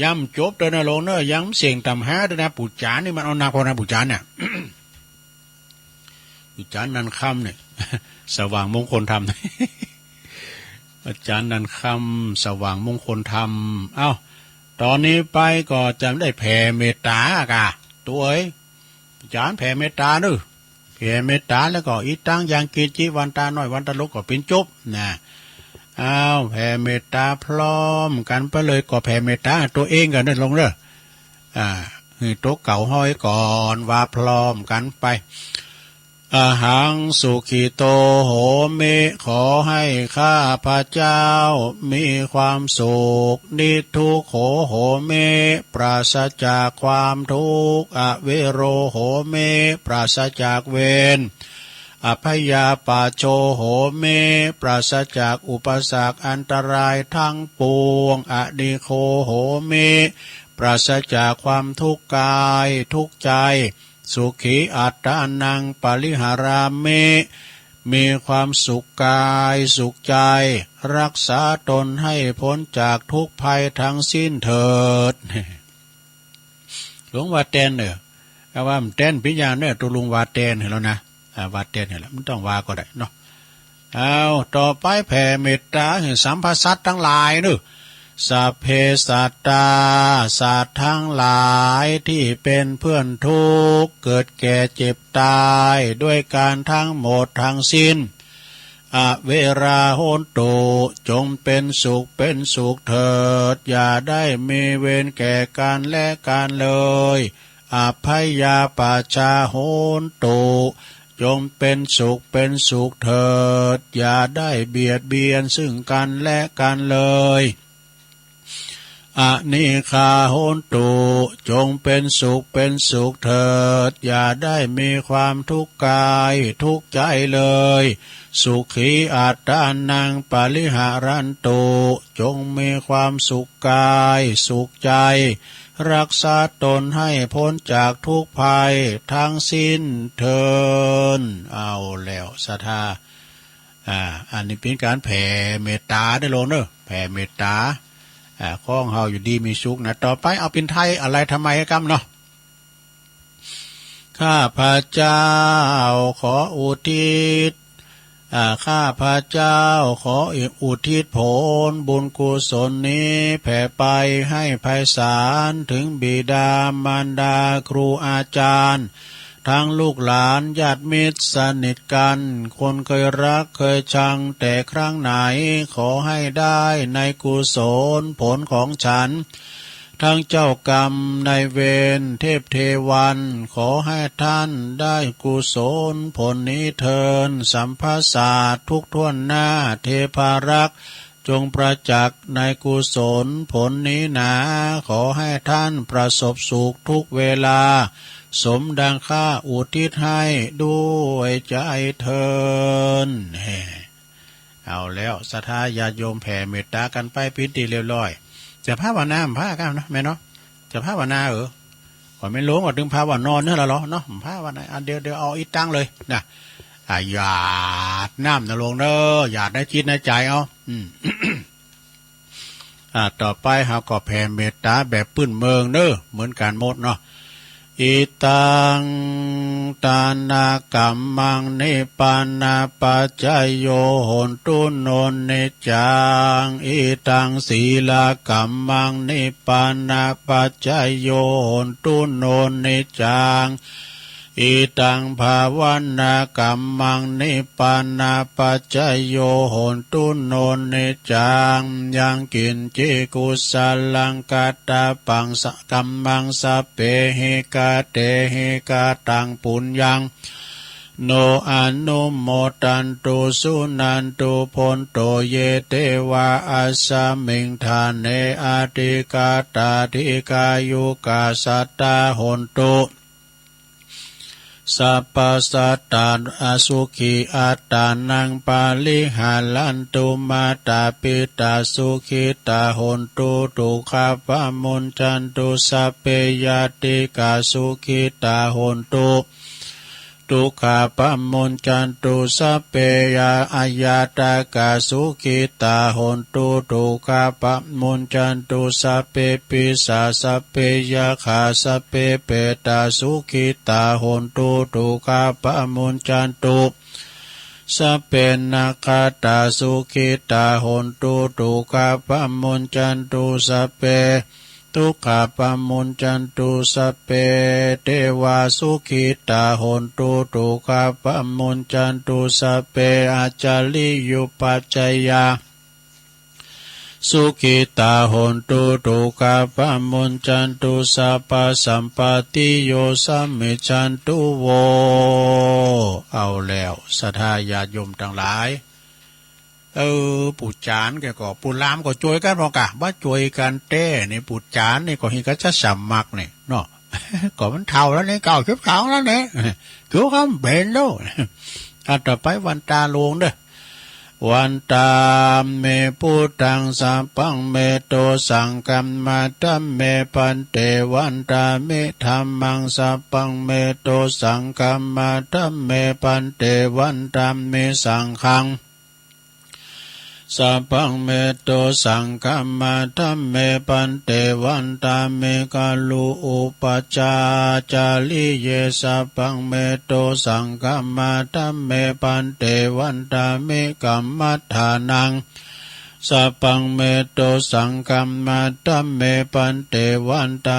Speaker 1: ย้ำจบเดินลงเนอะย้ำเสียงตำหาด้วยนะปู่จานนี่มันเอานาพอนะปู่จานเนี่ย ปู่จานนันคำเนี่ย สว่างมงคลธรรม อาจารย์นันคำสว่างมงคลธรรมเอ้าตอนนี้ไปก็จะได้แผ่เมตตากะตัวเอ้ยอาจารย์แผ่เมตตาเนอะแผ่เมตตาแล้วก็อีตั้งยังกิจิวันตาน้อยวันตะลุกก็เป็นจบนะอ้าวแผ่เมตตาพร้อมกันไปเลยก็แผ่เมตตาตัวเองกันนั่นลงเด้อคือโต๊ะเก่าห้อยก่อนว่าพร้อมกันไปอาหังสุขิโตโหมิขอให้ข้าพระเจ้ามีความสุขนิทุกโขโหมิปราศจากความทุกข์อเวโรโหมิปราศจากเวรอภยาปาโชโหเมปราศจากอุปสรรคอันตรายทั้งปวงอดิโคโหเมปราศจากความทุกข์กายทุกข์ใจสุขีอัตตานังปริหาราเมมีความสุขกายสุขใจรักษาตนให้พ้นจากทุกภัยทั้งสิ้นเถิดหลวงวาเตนเนี่ยว่ามันเต้นพิญญาเนี่ยตัวลุงวาเตนเห็นแล้วนะวาเตนเห็นแล้วมันต้องวาก็ได้เนาะเอาต่อไปแผ่เมตตาให้สัมภสัตทั้งหลายเนอะสัพเพสัตตาสัตว์ทั้งหลายที่เป็นเพื่อนทุกข์เกิดแก่เจ็บตายด้วยการทั้งหมดทั้งสิ้นอเวราโหนตุจงเป็นสุขเถิดอย่าได้มีเวรแก่กันและกันเลยอภัยยาปาชาโหนตุจงเป็นสุขเถิดอย่าได้เบียดเบียนซึ่งกันและกันเลยอนิคาโหนตุจงเป็นสุขเถิดอย่าได้มีความทุกข์กายทุกข์ใจเลยสุขีอัตตานังปริหารันตุจงมีความสุขกายสุขใจรักษาตนให้พ้นจากทุกภัยทั้งสิ้นเถิดเอาแล้วศรัทธาอันนี้เป็นการแผ่เมตตาได้ลงเนอะแผ่เมตตาข้องเฮาอยู่ดีมีสุขนะต่อไปเอาเป็นไทยอะไรทำไมกันเนาะข้าพระเจ้าขออุทิศข้าพระเจ้าขออุทิศผลบุญกุศลนี้แผ่ไปให้ไพศาลถึงบิดามารดาครูอาจารย์ทั้งลูกหลานญาติมิตรสนิทกันคนเคยรักเคยชังแต่ครั้งไหนขอให้ได้ในกุศลผลของฉันทั้งเจ้ากรรมนายเวรเทพเทวันขอให้ท่านได้กุศลผลนี้เทินสัมภาษาทุกท่วนหน้าเทพารักษ์จงประจักษ์ในกุศลผลนี้หนาขอให้ท่านประสบสุขทุกเวลาสมดังข้าอุทิศให้ด้วยใจเทินเอาแล้วศรัทธาญาติโยมแผ่เมตตากันไปพิธีเรียบร้อยจะภาวนาภากันนะแม่เนาะจะภาวนาก่อนไม่รู้ว่าถึงภาวนอนเนี่ยละหรอเนาะภาวนาอันเดียวเอาอีตั้งเลยนะหยาดน้ำนะลงเด้อหยาดในจิตในใจเอา ต่อไปเราก็แผ่เมตตาแบบปื้นเมืองเด้อเหมือนกันหมดเนาะเอ อิตังตานากรรมังนิปานาปัจจยโยโหนตุโนนิจังอิตังศีลกรรมังนิปานาปัจจยโยโหนตุโนนิจังอิตังภาวนากัมมังนิปานาปัจจยโยโหนตุโนนิจังยังกินจิกุสลังกัตตาปังสกัมมังสัพเพหิกาเตหิกาตังปุญญังโนอนุโมตันตุสุนันตุพนโตเยเตวะอัสสมิงทานเนอาติกาตาธิกายุกาสัตตาโหนตุสัพพสัตตาอสุขีอัตตานังปาลิหาลันตุมาตาปิตาสุขิตาโหนตุตุขาปะมุนจันตุสัพเพยติกาสุขิตาโหนตุทุกขาปะมุนจันตุสัพเพยาอายาตากาสุขิตาโหนตุทุกขาปะมุนจันตุสัพเพปิสาสัพเพยาขาสัพเพเปตาสุขิตาโหนตุทุกขาปะมุนจันตุสัพเพนาคาตาสุขิตาโหนตุทุกขาปะมุนจันตุสัพเพทุกขาปะมุนจันตุสัพเพเทวาสุขิตาโหนตุทุกขาปะมุนจันตุสัพเพอาจาริยุปัจจยาสุขิตาโหนตุทุกขาปะมุนจันตุสัพพสัมปติโยสัมมิจันตุโวเอาแล้วศรัทธาญาติโยมทั้งหลายปู่จานแกก็ปู่ลามก็ช่วยกันหรอกะว่าช่วยกันเต้นี่ปู่จานนี่ก็เห็นก็จะสมัครนี่เนาะ ก็มันเท่าแล้วนี่เก่าคิดเขาแล้วนี่คือเขาเป็นแล้วต่อไปวันตาลวงเด้อวันตาเมพุตังสัพพังเมโตสังกัมมาตัมเมปันเตวันตาเมธัมมังสัพพังเมโตสังกัมมาตัมเมปันเตวันตาเมสังฆังสัพพังเมโตสังฆัมมาธัมเมปันเตวันตาเมกาลุอุปจาจาริเยสัพพังเมโตสังฆัมมาธัมเมปันเตวันตาเมกัมมัฏฐานังสัพพังเมโตสังฆัมมาธัมเมปันเตวันตา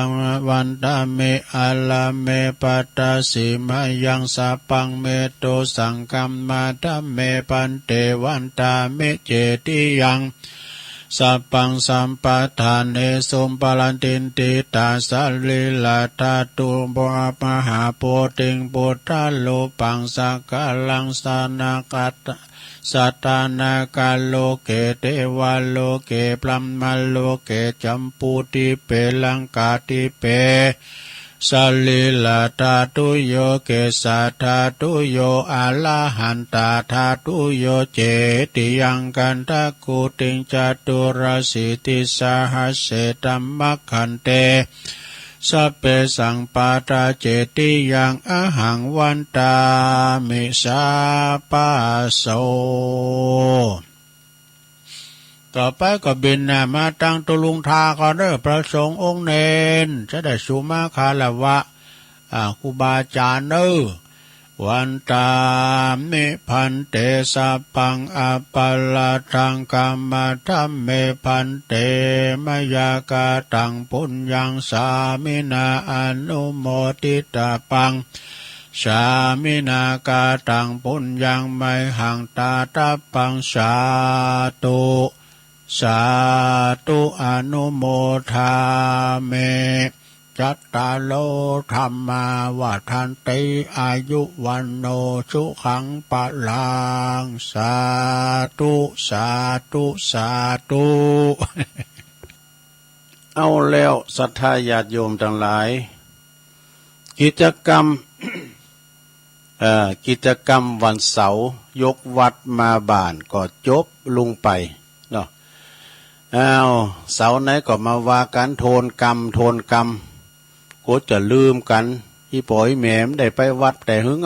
Speaker 1: เมอาลาเมปัตตาสิมายังสัพพังเมโตสังฆัมมาธัมเมปันเตวันตาเมเจติยังสัพพังสัมปทานเนสุมปลันตินติตาสัลลิลาตาตุบะมหาโพติงปุตตะโลปังสักกะลังสานากัตสัตตานากาโลเกเทวาโลเกปลัมมาโลเกจัมปูติเปลังกาติเปสัลลิลาตาตุโยเกสัทธาตุโยอาลาหันตาธาตุโยเจติยังกันตะกุติงจตุรสิติสหัสเสตัมมัคขันเตสัพเพสังปาตาเจติยังอหังวันตามิสาปาโสต่อไปก็บินมาตั้งตุลุงทาก็เด้อพระสงฆ์องค์เนนจะได้สุมาคาละวะครูบาอาจารย์เด้อวันตามิพันเตสัพพังอปัลลทังกัมมาธัมเมพันเตมยากาตังปุญญังสามินาอนุโมทิตาปังสามินากาตังปุญญังไมหังตาตาปังสาตุสาธุอนุโมทาเมจัตตาโลธรรมาวัฏันติอายุวันโนสุขังปะลังสาธุสาธุสาธุเอาแล้วศรัทธาญาติโยมทั้งหลายกิจกรรมวันเสาร์ยกวัดมาบ้านก็จบลุงไปเนาะเสาร์ไหนก็มาว่ากันโทนกรรมก็จะลืมกันอีป๋อยแหมมได้ไปวัดแต่หึง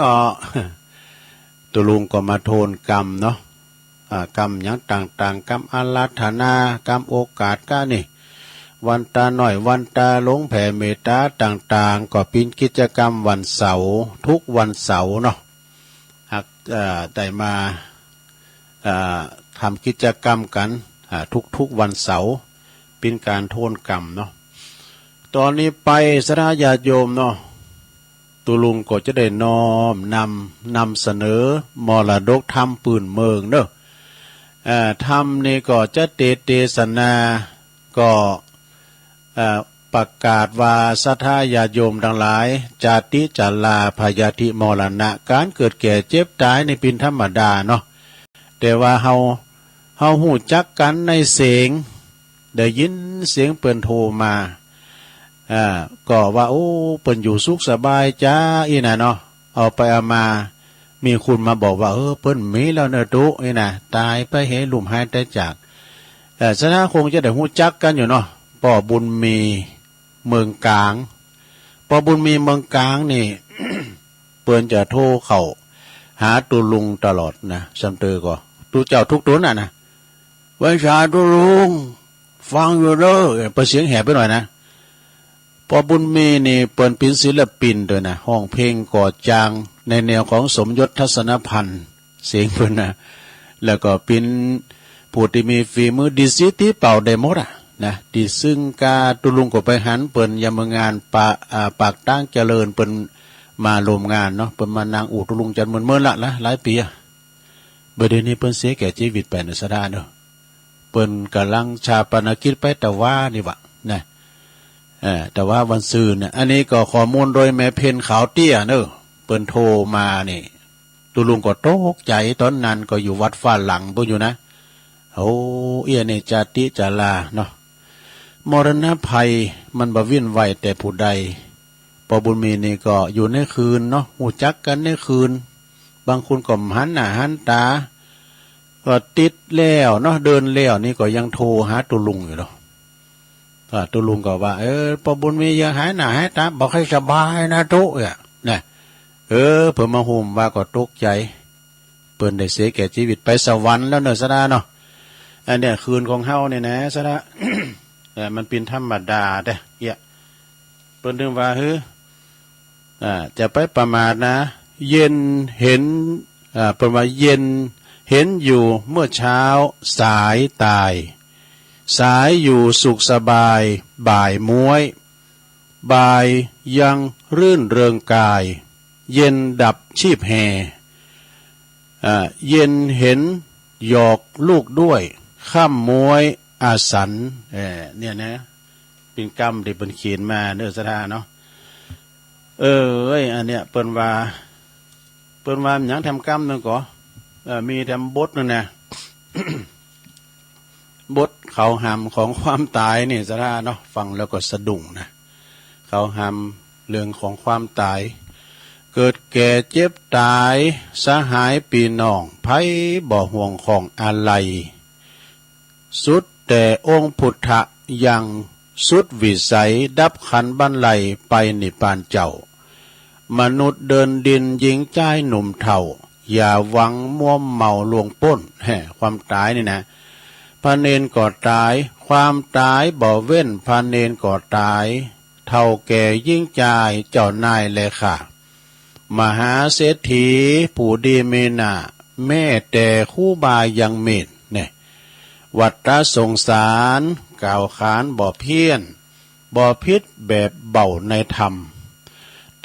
Speaker 1: ตัวลุงก็มาโทนกรรมเนาะกรรมอย่างต่างๆกรรมอาราธนากรรมโอกาสก็นี่ วันตาหน่อยวันตาหลงแผ่เมตตาต่างๆก็เป็นกิจกรรมวันเสาร์ทุกวันเสาร์เนาะหากได้มาทำกิจกรรมกันทุกวันเสาร์เป็นการโทษกรรมเนาะตอนนี้ไปสระญาติโยมเนาะตุลุงก็จะได้น้อมนำเสนอมรดกธรรมปืนเมืองเนาะธรรมนี่ก็จะเทศนาก็ประกาศว่าสัทธาญาติโยมทั้งหลายจาติจาราพยาธิมรณะการเกิดแก่เจ็บตายในเป็นธรรมดาเนาะแต่ว่าเฮาหู้จักกันในเสียงได้ยินเสียงเปิ้นโทรมาก็ว่าโอ้เปิ้นอยู่สุขสบายจ้าอีน่ะเนาะเอาไปเอามามีคุณมาบอกว่าเปิ้นมีแล้วเนอะตุอีน่ะตายไปเหหลุมหายใจจากฉะนั้นคงจะได้หู้จักกันอยู่เนาะป่อบุญมีเมืองกลางป่อบุญมีเมืองกลางนี่ เปิ้นจะโทรเข้าหาตุลุงตลอดนะสำเตอก็ตุเจ้าทุกตุนน่ะนะวิชาตุลุงฟังอยู่เด้อเปิดเสียงแหบไปหน่อยนะป่อบุญมีนี่เปิ้นเป็นศิลปินด้วยนะห้องเพลงก่อจางในแนวของสมยศทัศนพันธ์เสียงเพิ่นนะแล้วก็เป็นผู้ที่มีฝีมือดีสิที่เป่าได้หมดนะดีซึ่งกาตุลุงก็ไปหันเปิ้นยามงานปากตั้งเจริญเปิ้นมาลมงานเนาะเปิ้นมานางอู่ตุลุงจันเมื่อละหลายปีเดี๋ยวนี้เปิ้นเสียแก่ชีวิตไปในสดาเนาะเปิ้นกำลังชาปนกิจไปแต่ว่านี่วะนะแต่ว่าวันซื่นเนี่ยอันนี้ก็ข้อมูลโดยแม่เพนขาวเตี้ยเนอะเปิ้นโทรมานี่ตุลุงก็ตกใจตอนนั้นก็อยู่วัดฟ้าหลังปุ่นอยู่นะโอ้เอียนี่จาติจาราเนาะมรณะภัยมันบ่วิ่นไหวแต่ผู้ใดปอบุญมีนี่ก็อยู่ในคืนเนาะหูจักกันในคืนบางคนก็หันหน้าหันตาก็ติดแล้วเนาะเดินแล้วนี่ก็ยังโทรหาตุลุงอยู่เนาะตุลุงก็ว่าปอบุญมียังหายหน้าหายตาบอกให้สบายนะตุเนี่ยเพิ่นมาห่มว่าก็ตกใจเปิ้นได้เสียแก่ชีวิตไปสวรรค์แล้วเนอะสดาเนาะอันเนี้ยคืนของเฮาเนี่ยนะสดา แต่มันเป็นธรรมดาเด้เปิ้นถึงว่าจะไปประมาทนะเย็นเห็นประมาณเย็นเห็นอยู่เมื่อเช้าสายตายสายอยู่สุขสบายบ่ายม้วยบ่ายยังรื่นเริงกายเย็นดับชีพแห่เย็นเห็นหยอกลูกด้วยข้ามม้วยอาสันเนี่ยนะเป็นกรรมที่เป็นเขียนมาเนื้อสถาเนาะอันเนี้ยเปิ้นว่าหยังทำกรรมนึงก็มีทำบทนึงนะ บทเขาหำของความตายนี่สถาเนาะฟังแล้วก็สะดุ้งนะเขาหำเรื่องของความตายเกิดแก่เจ็บตายสหายปีน้องไผบ่ห่วงของอะไรสุดแต่องค์พุทธะยังสุดวิสัยดับขันบันไลไปนิพพานเจ้ามนุษย์เดินดินหญิงใจหนุ่มเฒ่าอย่าหวังมัวเมาลวงป้นความตายนี่นะพระเนนก็ตายความตายบ่เว้นพระเนนก็ตายเท่าแก่ยิ่งใจเจ้านายเลยค่ะมหาเศรษฐีผู้ดีเมนาแม่แต่คู่บายยังเมตเนี่ยวัฏฏะสงสารกล่าวขานบ่เพี้ยนบ่พิษแบบเบาในธรรม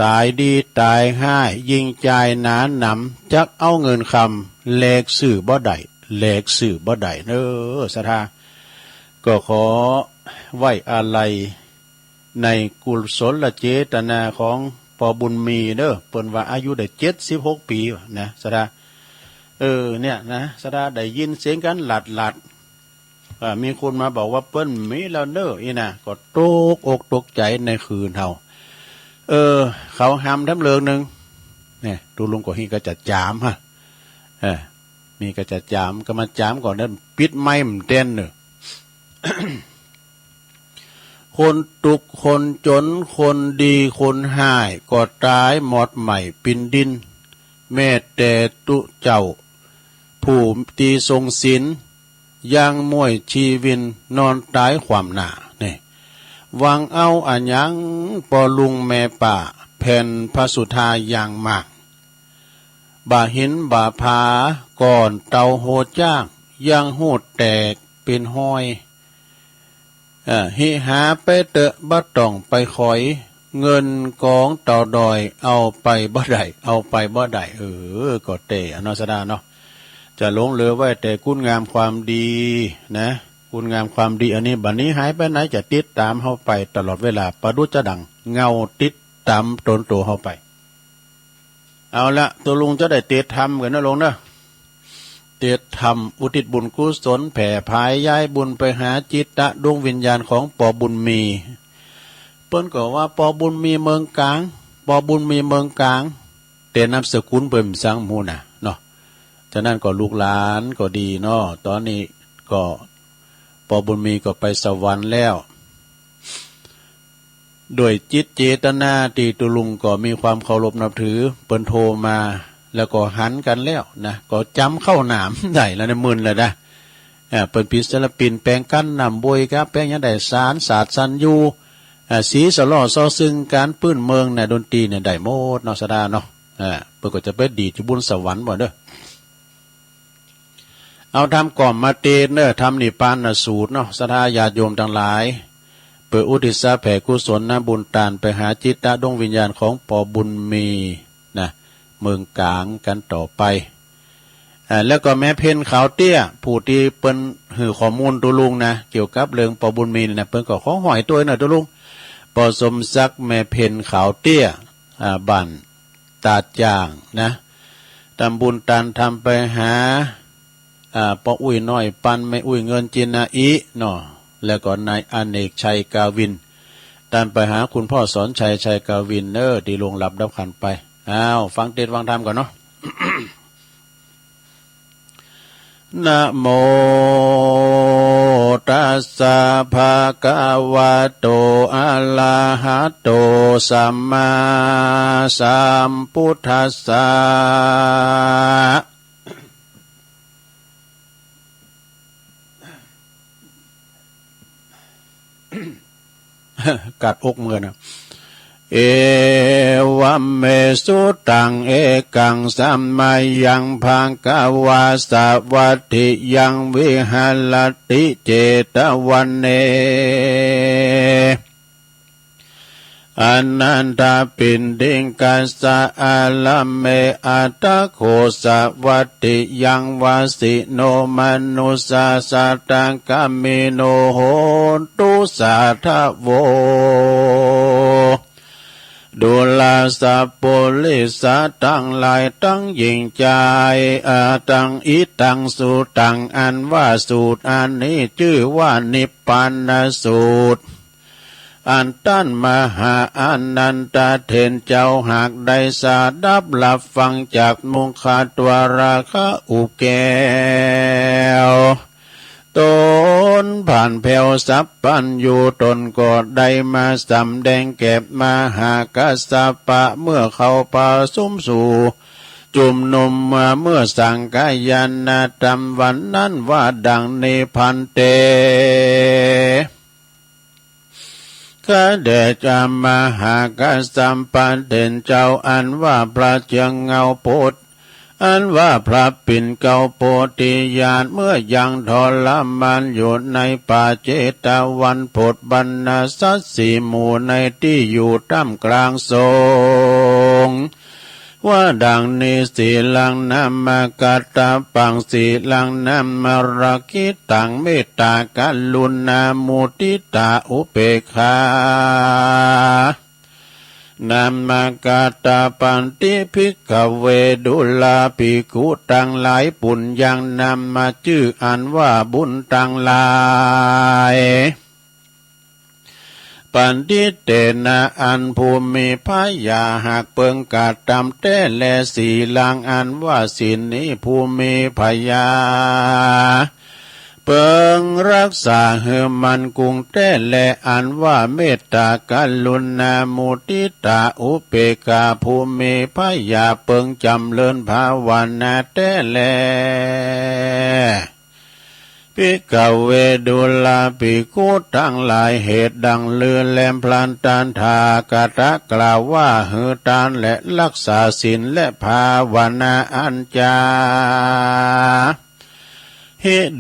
Speaker 1: ตายดีตายง่ายยิ่งใจหนาหนำจักเอาเงินคำแลกสื่อบ่ได้แลกสื่อบ่ได้เนอสถาก็ขอไว้อาลัยในกุศลเจตนาของปอบุญมีเด้อเปิ้นว่าอายุได้76 ปีนะสดาเนี่ยนะสดาได้ยินเสียงกันหลัดมีคนมาบอกว่าเปิ้นมีแล้วเด้ออีน่ะก็ตกอกตกใจในคืนเฮาเขาหำทำเลิงนึงเนี่ยดูลุงก็ฮีก็จะจามฮะมีก็จะจามก็มาจามก่อนนั้นปิดไม้มันเต้นเนอะ คนตุกคนจนคนดีคนหายก็ตายหมดใหม่ปินดินแม่แต่ตุเจ้าผู้ตีทรงศีลยังมวยชีวินนอนตายความหนาเนี่ย หวังเอาอันยังปอลุงแม่ป่าแผ่นพระสุธาอย่างมากบ่าหินบ่าผาก่อนเตาโหดจ้างยังโหดแตกเป็นห้อยหิหาไปเตะบ่ต้องไปคอยเงินกองเต่าดอยเอาไปบ่ได้เอาไปบ่ได้ก็เตะอนัสดาเนาะจะหลงเหลือไว้แต่คุณงามความดีนะคุณงามความดีอันนี้บัดนี้หายไปไหนจะติดตามเฮาไปตลอดเวลาประดุจจะดังเงาติดตามตนตัวเฮาไปเอาละตัวลุงจะได้เตะธรรมกันนะลุงเนาะเตะธรรมอุทิศบุญกุศลแผ่พายย้ายบุญไปหาจิตตะดวงวิญญาณของปอบุญมีเปิ้นก็ว่าปอบุญมีเมืองกลางปอบุญมีเมืองกลางแต่นามสกุลเพิ่นสังหมู่น่ะเนาะฉะนั้นก็ลูกหลานก็ดีเนาะตอนนี้ก็ปอบุญมีก็ไปสวรรค์แล้วด้วยจิตเจตนาที่ตุลุงก็มีความเคารพนับถือเปิ้นโทรมาแล้วก็หันกันแล้วนะก็จำเข้าหนามได้แล้วในมึนเลยนะเปิ้นพิศิลปินแปลงกั้นนำบวยครับแปลงยังได้สารศาสตร์สันยูสีสล่อซอซึ่งการปื้นเมืองเนี่ยดนตรีเนี่ยได้หมดเนาะสดาเนาะเปิ้นก็จะไปดีที่บุญสวรรค์บ่เด้อเอาทำก่อมมาเตนเด้อทำนิพพานสูตรเนาะศรัทธาญาติโยมทั้งหลายเปิดอุทิศแผ่กุศลนะบุญตานไปหาจิตตะดวงวิญญาณของปอบุญมีนะเมืองกลางกันต่อไปแล้วก็แม่เพ็ญขาวเตี้ยผู้ที่เปิ้นหือข้อมูลตุลุงนะเกี่ยวกับเรื่องปอบุญมีนะเปิ้นก็ขอหอยตัวหน่อยตุลุงปอสมศักดิ์แม่เพ็ญขาวเตี้ยบ้านตาจ่างนะทำบุญตานทำไปหาปออุ้ยน้อยปันไม่อุ้ยเงินจินาอีเนาะแล้วก็นายอเนกชัยกาวินตามไปหาคุณพ่อสอนชัยกาวินที่ลงหลับดับขันไปฟังเทศน์ฟังธรรมก่อนเนาะ นะโมตัสสะภะคะวะโตอะระหะโตสัมมาสัมพุทธัสสะกัดอกเมื่อนะเอวัมเมสุตังเอกังสัมมายังภังกวาสวัตถิยังวิหารติเจตวันเนอนันตาปินดิงกัสสะอาลัมเมอัตตโคสวัตติยังวาสิโนมนุสาสัตตังกัมมิโนโหตุสาทะโวดุลาสัพปุลิสัตตังหลายตั้งยิ่งใจตังอิตังสุตังอันว่าสูตรอันนี้ชื่อว่านิพพานสูตรอันต้านมหาอนันตเถรเจ้าหากได้สาดับหลับฟังจากมุขตัวราคะอุแก้วตนผ่านแผ่วสัพพันอยู่ตนก็ได้มาสำแดงเก็บมาหากัสสปะเมื่อเขาป่าสุมสู่จุมนุมมาเมื่อสังกายนาธรรมวันนั้นว่าดังในพันเตข้าเดชมหากัสสัมปันเด่นเจ้าอันว่าพระเจียงเงาโพธอันว่าพระปิ่นเก่าโพธิญาณเมื่อยังทรมานอยู่ในป่าเจตวันโพธบรรณสัตสีหมู่ในที่อยู่ท่ามกลางสงฆ์ว่าดังนี้สีลังนามกัตตาปังสีลังนามรักิตังเมตตากัลลุนามุติตาอุเปกขานามกาตาปันติภิกขเวดุลาภิกขุตังหลายปุญญังนำมาชื่ออันว่าบุญตังหลายปันติเตนะอันภูมิพายาหากเปิงกาตามเตแลสีลังอันว่าสินนี้ภูมิพายาเปิงรักษาเหือมันกุงเต้แลอันว่าเมตตากัลลุนามุติตาอุเปกาภูมิพยาเปิงจำเลินภาวนาเต้แล ภิกขเวดุลาภิกขุทั้งหลายเหตุดังเลือแลมพลันตานทากะตะกล่าวว่าหือตานและรักษาศีลและภาวนาอันจา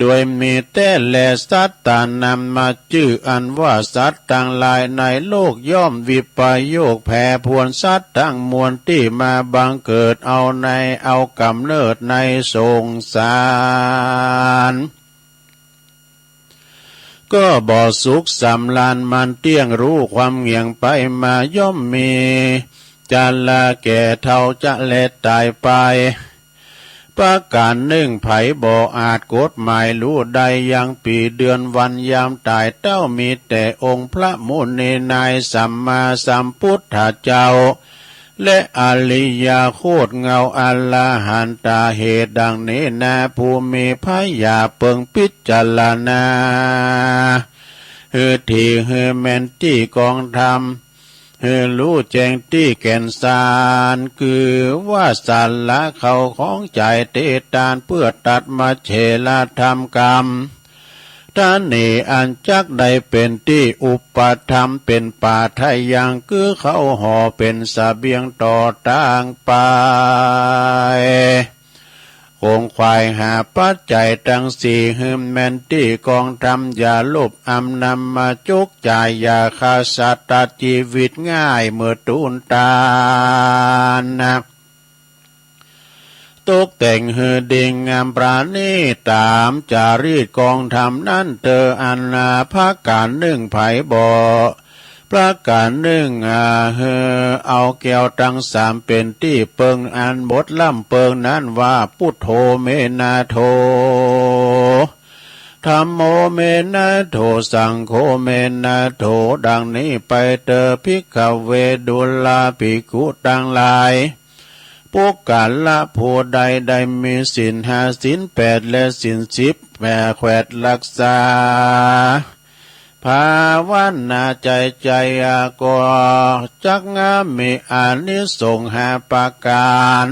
Speaker 1: ด้วยมีแต่แลสัตตานำมาชื่ออันว่าสัตว์ทั้งหลายในโลกย่อมวิปโยคแผ่พวนสัตว์ทั้งมวลที่มาบังเกิดเอากำเนิดในสงสารก็บ่สุขสำลานมันเตี้ยงรู้ความเงียงไปมาย่อมมีจะละแก่เท่าจะเล็ดตายไปประการหนึ่งไผบ่อาจกฎหมายรู้ใดยังปีเดือนวันยามตายเต้ามีแต่องค์พระมุนีนายสัมมาสัมพุทธเจ้าและอริยโคตเงาอรหันตาเหตุดังนี้นาภูมิพยาเปิงพิจารณาที่แม่นที่กองธรรมรู้แจ้งที่แก่นสารคือว่าสารละเขาของใจเตตานเพื่อตัดมาเฉลธรรมกรรมท่านนี้อันจักได้เป็นที่อุปธรรมเป็นป่าไทยยังคือเขาห่อเป็นเสบียงต่อต่างไปคงควายหาปัจจัยทั้งสี่หืมแมนที่กองทำอย่าลบอำนำมาจุกจ่ายอย่าขาดสัตว์ชีวิตง่ายเมื่อตูนตานะตกแต่งดิ่งงามปราณีตามจารีตกองทำนั้นเตออันนาภาคการหนึ่งไผบ่ประการหนึ่งเอาแก้วตั้งสามเป็นที่เปิงอันบทล่ำเปิงนั้นว่าพุทโธเมนาโธธัมโมเมนะโธสังโฆเมนะโธดังนี้ไปเตอภิกขเวดุลาภิกขุทั้งหลายปุกกาละผู้ใดได้มีศีลห้าศีลแปดและศีลสิบแผ่แขวดรักษาภาวนาใจก็จักงามมีอานิสงส์ห้าประการ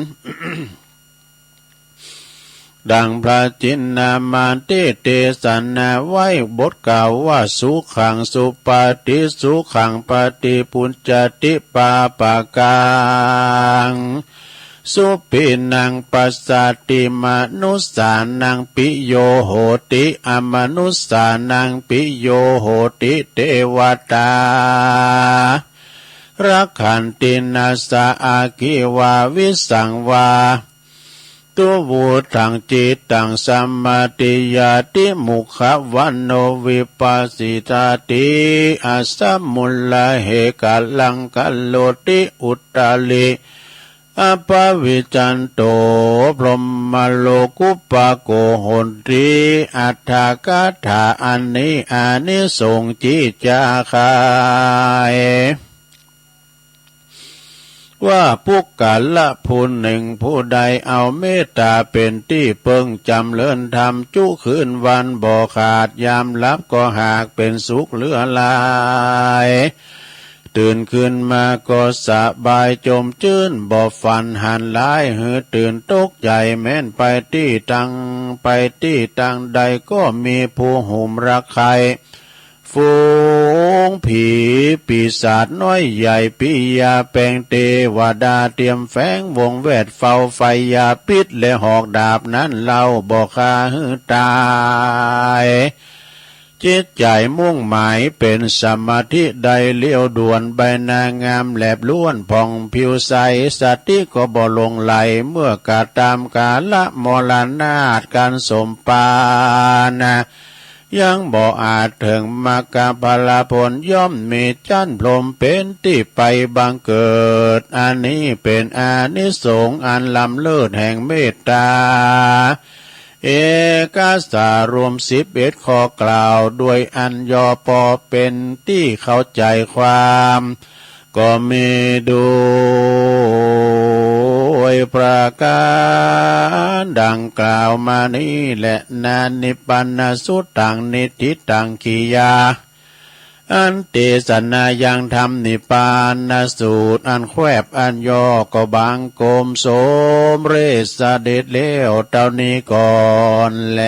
Speaker 1: ดังพระจินนามาติเตสนาไว้บทกล่าวว่าสุขังสุปฏิสุขังปฏิปุญจติปาปะกังสุปินังปัสสติมนุสสานังปิโยโหติอมนุสสานังปิโยโหติเทวตารักขันตินาสาอาคิวาวิสังวาตัววูทังจิตตังสัมมาติยาติมุขวันโนวิปัสสิตาติอาสัมมุลลาเหกัลลังกัลโลติอุตตาลิอปวิจันโตพรหมโลกุปโกโหนติอัฏฐกถาอันนี้อานิสงส์จิจาคายว่าปุกกาละผู้หนึ่งผู้ใดเอาเมตตาเป็นที่เปิงจำเลินทำจุคืนวันบ่ขาดยามลับก็หากเป็นสุขเหลือลายตื่นขึ้นมาก็สบายจมจื้นบ่ฝันหันหลายตื่นตกใจแม้นไปที่ตังใดก็มีผู้ห่มรักใครฝูงผีปีศาจน้อยใหญ่ปิยาแปลงเทวดาเตรียมแฝงวงแวดเฝ้าไฟยาพิษและหอกดาบนั้นเล่าบ่คาตายจิตใจมุ่งหมายเป็นสมาธิใดเลี้ยวด่วนใบหน้างามแหลบล้วนผ่องผิวใสสติก็บ่ลงไหลเมื่อกาตามกาละมรณาถการสมปานะยังบ่อาจถึงมรรคผลผลย่อมมีชั้นพรหมเป็นที่ไปบังเกิดอันนี้เป็นอานิสงส์อันล้ำเลิศแห่งเมตตาเอกสารวม11ข้อกล่าวด้วยอันย่อพอเป็นที่เข้าใจความก็มีด้วยประการดังกล่าวมานี้และนานิปันนสุตังนิทิตังขียา อันเตสนายังธรรมนิพพานนาสูตรอันแควบอันย่อก็บางโกมโสมเรศเด็ดเลี้ยวเต่านี้ก่อนแล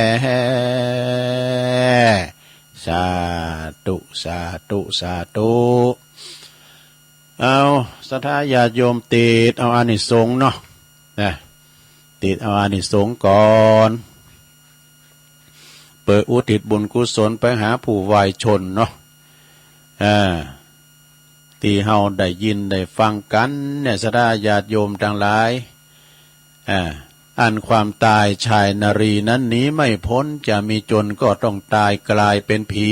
Speaker 1: สาธุสาธุสาธุเอาศรัทธาญาติโยมติดเอาอานิสงส์เนาะนะติดเอาอานิสงส์ก่อนเปิดอุทิศบุญกุศลไปหาผู้วายชนเนาะที่เฮาได้ยินได้ฟังกันเนี่ยศรัทธาญาติโยมทั้งหลายอันความตายชายนารีนั้นหนีไม่พ้นจะมีจนก็ต้องตายกลายเป็นผี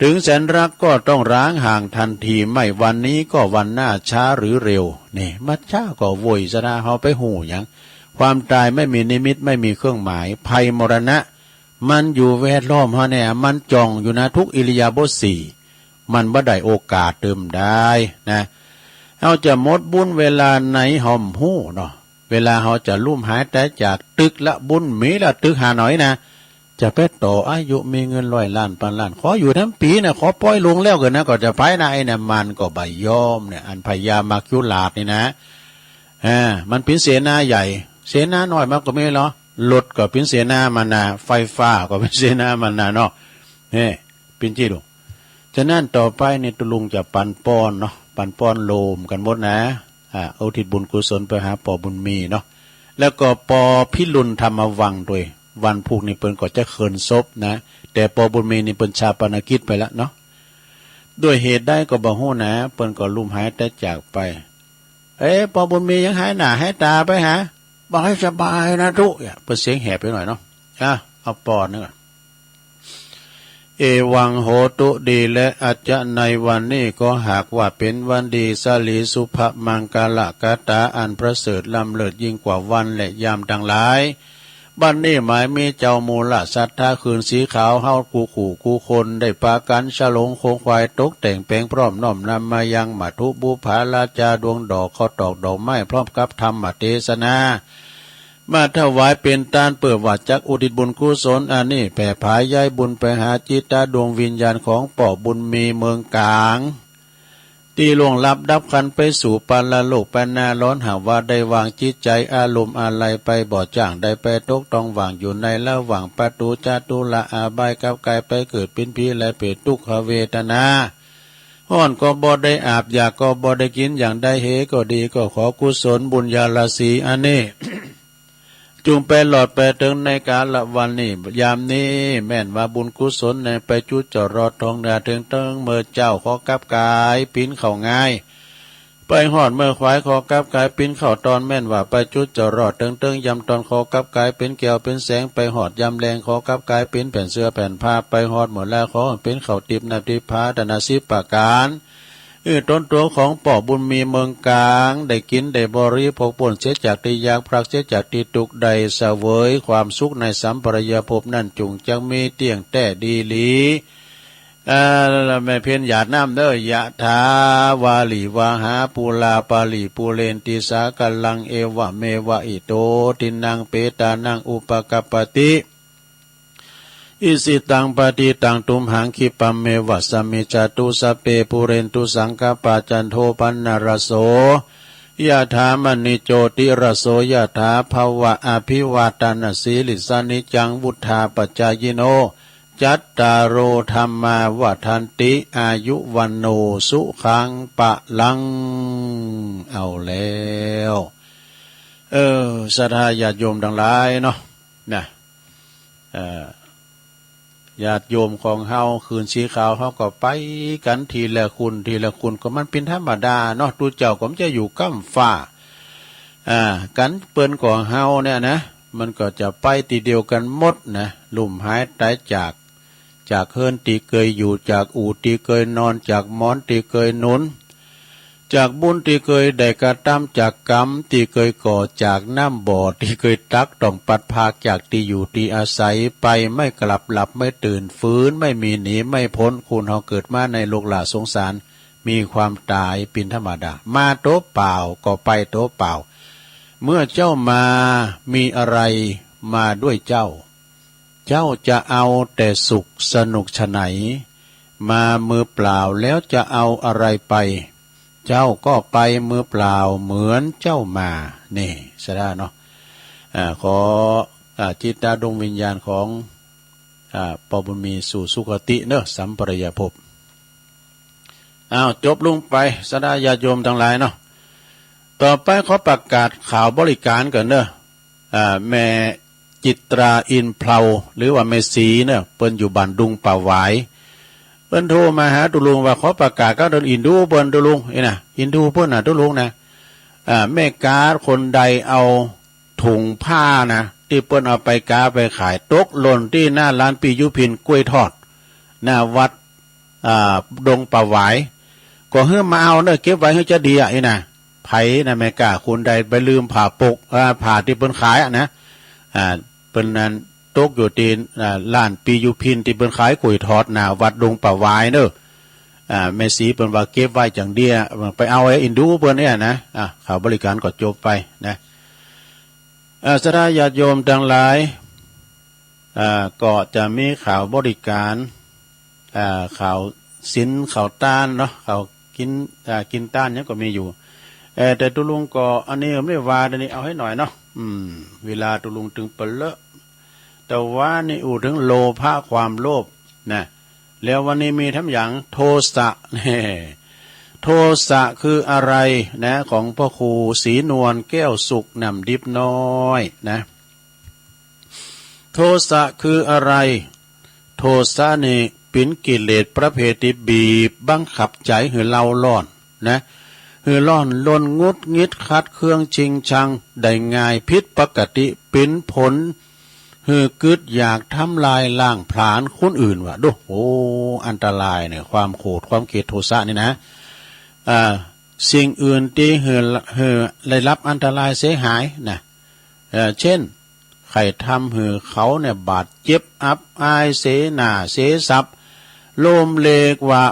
Speaker 1: ถึงแสนรักก็ต้องร้างห่างทันทีไม่วันนี้ก็วันหน้าช้าหรือเร็วนี่มัจฉาก็โวยศรัทธาเฮาไปหูอย่างความตายไม่มีนิมิตไม่มีเครื่องหมายภัยมรณะมันอยู่แวดล้อมเฮาเนี่ยมันจ้องอยู่นะทุกอิริยาบถสี่มันบ่ได้โอกาสเติมได้นะเอาจะหมดบุญเวลาไหนหอมหู้เนาะเวลาเขาจะลุ่มหายแต่จากตึกละบุญมีละตึกหาหน่อยนะจะไปต่ออายุมีเงิน100 ล้านพันล้านขออยู่ทั้งปีนะขอปล่อยลงแล้วกันนะก็จะไปนะไอ้เนี่ยมันก็ใบยอมเนี่ยอันพยามาคิวลาดนี่นะมันเป็นเสนาใหญ่เสนาน้อยมากก็ไม่หรอรถก็เป็นเสนามานาไฟฟ้าก็เป็นเสนามานาเนาะเป็นที่ดูฉะนั้นต่อไปเนี่ยตุลุงจะปันป้อนเนาะปันป้อนโลมกันหมดนะเอาทิศบุญกุศลไปหาปอบุญมีเนาะแล้วก็ปอพิรุณธรรมวังด้วยวันพุกนี่เปิ้นก็จะเคินศพนะแต่ปอบุญมีนี่เปิ้นชาปนกิจไปแล้วเนาะด้วยเหตุได้ก็บ่ฮู้นะเปิ้นก็ลุ่มหายแต่จากไปปอบุญมียังหายหน้าหายตาไปหาบ่ให้สบายนะทุกเปิ้นเสียงแหบไปหน่อยเนาะเอาปอดนึงเอวังโหตุดีและอาจจะในวันนี้ก็หากว่าเป็นวันดีสลีสุภมังกาละกาตาอันประเสริฐล้ำเลิศยิ่งกว่าวันและยามทั้งหลายบัดนี้หมายมีเจ้ามูลศรัทธาคืนสีขาวเฮากูขู่กูคนได้ปากันฉลองโคงควายตกแต่งแปลงพร้อมน้อมนำมายังมัทุบุภาลาจาดวงดอกข้อตอกดอกไม้พร้อมกับธรรมเทศนามาถวายเป็นตานเปิดวัดจักอุทิศบุญกุศลอันนี้แผ่ผายย้ายบุญไปหาจิตตาดวงวิญญาณของป่อบุญมีเมืองกลางที่ล่วงลับดับขันไปสู่ปันละโลกปันนาร้อนหาว่าได้วางจิตใจอารมณ์อะไรไปบ่จ้างได้ไปตกต้องวางอยู่ในระหว่างประตูจตุละอาบายกับกายไปเกิดเป็นผีและเปรตทุกขเวทนาห้อนก็บ่ได้อาบอยากก็บ่ได้กินอย่างได้เฮก็ดีก็ขอกุศลบุญญาลาสีอันนี้ จุงไปหลอดไปถึงในกาลวันนี้ยามนี้แม่นว่าบุญกุศลในไปจุดจอดรอดทองเดือถึงเติงเมื่อเจ้าขอกับกายปิ้นเข่าง่ายไปหอดเมื่อควายขอกับกายปิ้นเข่าตอนแม่นว่าไปจุดจอดรอดถึงเติงยำตอนขอกับกายเป็นแก้วเป็นแสงไปหอดยำแรงขอกับกายเป็นแผ่นเสื้อแผ่นผ้าไปหอดหมดแล้วขอเป็นเข่าติบนาทิพาดนาสิปาการต้นตัวของป่อบุญมีเมืองกลางได้กินได้บริโภคผลเสียจากที่ยากพรักเสียจากที่ตุกใดเสวยความสุขในสัมปรายภพนั่นจุงจังมีเตียงแต่ดีหลีแม่เพียนหยาดน้ำเด้อยะถาวาลีวาหาปูลาปาลีปูเลนติสากัลลังเอวะเมวะอิโตตินังเปตานังอุปกัปปติอิสิตังปฏิตังตุมหังคิปัมเมวัสมิจตุสเปปุเรนตุสังกปาจันโทปันนรโสยะถามณิโจติรโสยะถาภวะอภิวาตานาสีลิสานิจังวุธาปัจจายโนจัตตารโอธรรมาวัฏันติอายุวันโนสุขังปะลังเอาแล้วศรัทธาญาติโยมทั้งหลายเนาะนะญาติโยมของเฮาคืนสีขาวเฮาก็ไปกันทีละคุณก็มันเป็นธรรมดาเนาะตูเจ้าก็จะอยู่ก้ำฟ้ากันเปิ้นของเฮาเนี่ยนะมันก็จะไปทีเดียวกันหมดนะลุ่มหายตายจากเฮิรนที่เคยอยู่จากอู่ที่เคยนอนจากหมอนที่เคยนุนจากบุญที่เคยได้กระทำจากกรรมที่เคยก่อจากน้ำบ่อที่เคยตักต้องปัดพากจากที่อยู่ที่อาศัยไปไม่กลับหลับไม่ตื่นฟื้นไม่มีหนีไม่พ้นคุณเฮาเกิดมาในโลกหลาสงสารมีความตายเป็นธรรมดามาโตเปล่าก็ไปโตเปล่าเมื่อเจ้ามามีอะไรมาด้วยเจ้าจะเอาแต่สุขสนุกฉะไหน มามือเปล่าแล้วจะเอาอะไรไปเจ้าก็ไปมือเปล่าเหมือนเจ้ามานี่สะได้เนาะขอจิตตาดวงวิญญาณของปอบุญมีสู่สุคติเนอะสัมปรายภพจบลงไปสดาญาโยมทั้งหลายเนาะต่อไปขอประกาศข่าวบริการกันเนอะแม่จิตราอินเพลาหรือว่าแม่สีเนอะเปิ้นอยู่บ้านดุงป่าหวายเปิ้นโทรมาหาตุลุงว่าขอประกาศก็เดินอินดูเปิ้นตุลุงนะอินดูเปิ้นตุลุงนะแม่กาคนใดเอาถุงผ้านะที่เปิ้นเอาไปกาไปขายตกหล่นที่หน้าร้านปียุพินกล้วยทอดหน้าวัดดงป่าหวายก็เฮือมาเอาเนอะเก็บไว้ให้จะดีนะไผนะแม่กาคนใดไปลืมผ่าปกผ่าที่เปิ้นขายนะเปิ้นนั้นตกอยู่ที่ร้านปียุพินที่เปิ้นขายกล้วยทอดหน้าวัดดงป่าหวายเนอะแม่สีเปิ้นว่าเก็บไว้จังเดียไปเอาไว้อินดูเปิ้นเนี่ยนะข่าวบริการก็จบไปนะสดาญาติโยมทั้งหลายก็จะมีข่าวบริการข่าวสินข่าวต้านเนาะข่าวกินต้านเนี่ยก็มีอยู่แต่ตุลุงก็อันนี้ไม่ได้ว่าอันนี้เอาให้หน่อยเนาะเวลาตุลุงถึงเปเลอะแต่ว่านี่อูถึงโลภะความโลภนะแล้ววันนี้มีทั้งอย่างโทสะเนี่ยโทสะคืออะไรนะของพ่อครูศรีนวลแก้วสุขนำดิบน้อยนะโทสะคืออะไรโทสะนี่เป็นกิเลสประเภทที่บีบบังคับใจให้เราร้อนนะให้ร้อนลนงุดงิดคัดเครื่องชิงชังได้ง่ายพิษปกติเป็นผลให้กึดอยากทำลายล้างผลาญคนอื่นว่ะดูโอ้อันตรายเนี่ยความโกรธความเกลียดโทสะนี่นะสิ่งอื่นที่ได้รับอันตรายเสียหายนะเช่นใครทำให้เขาเนี่ยบาดเจ็บอับอายเสนาเสสับโลมเลกว่า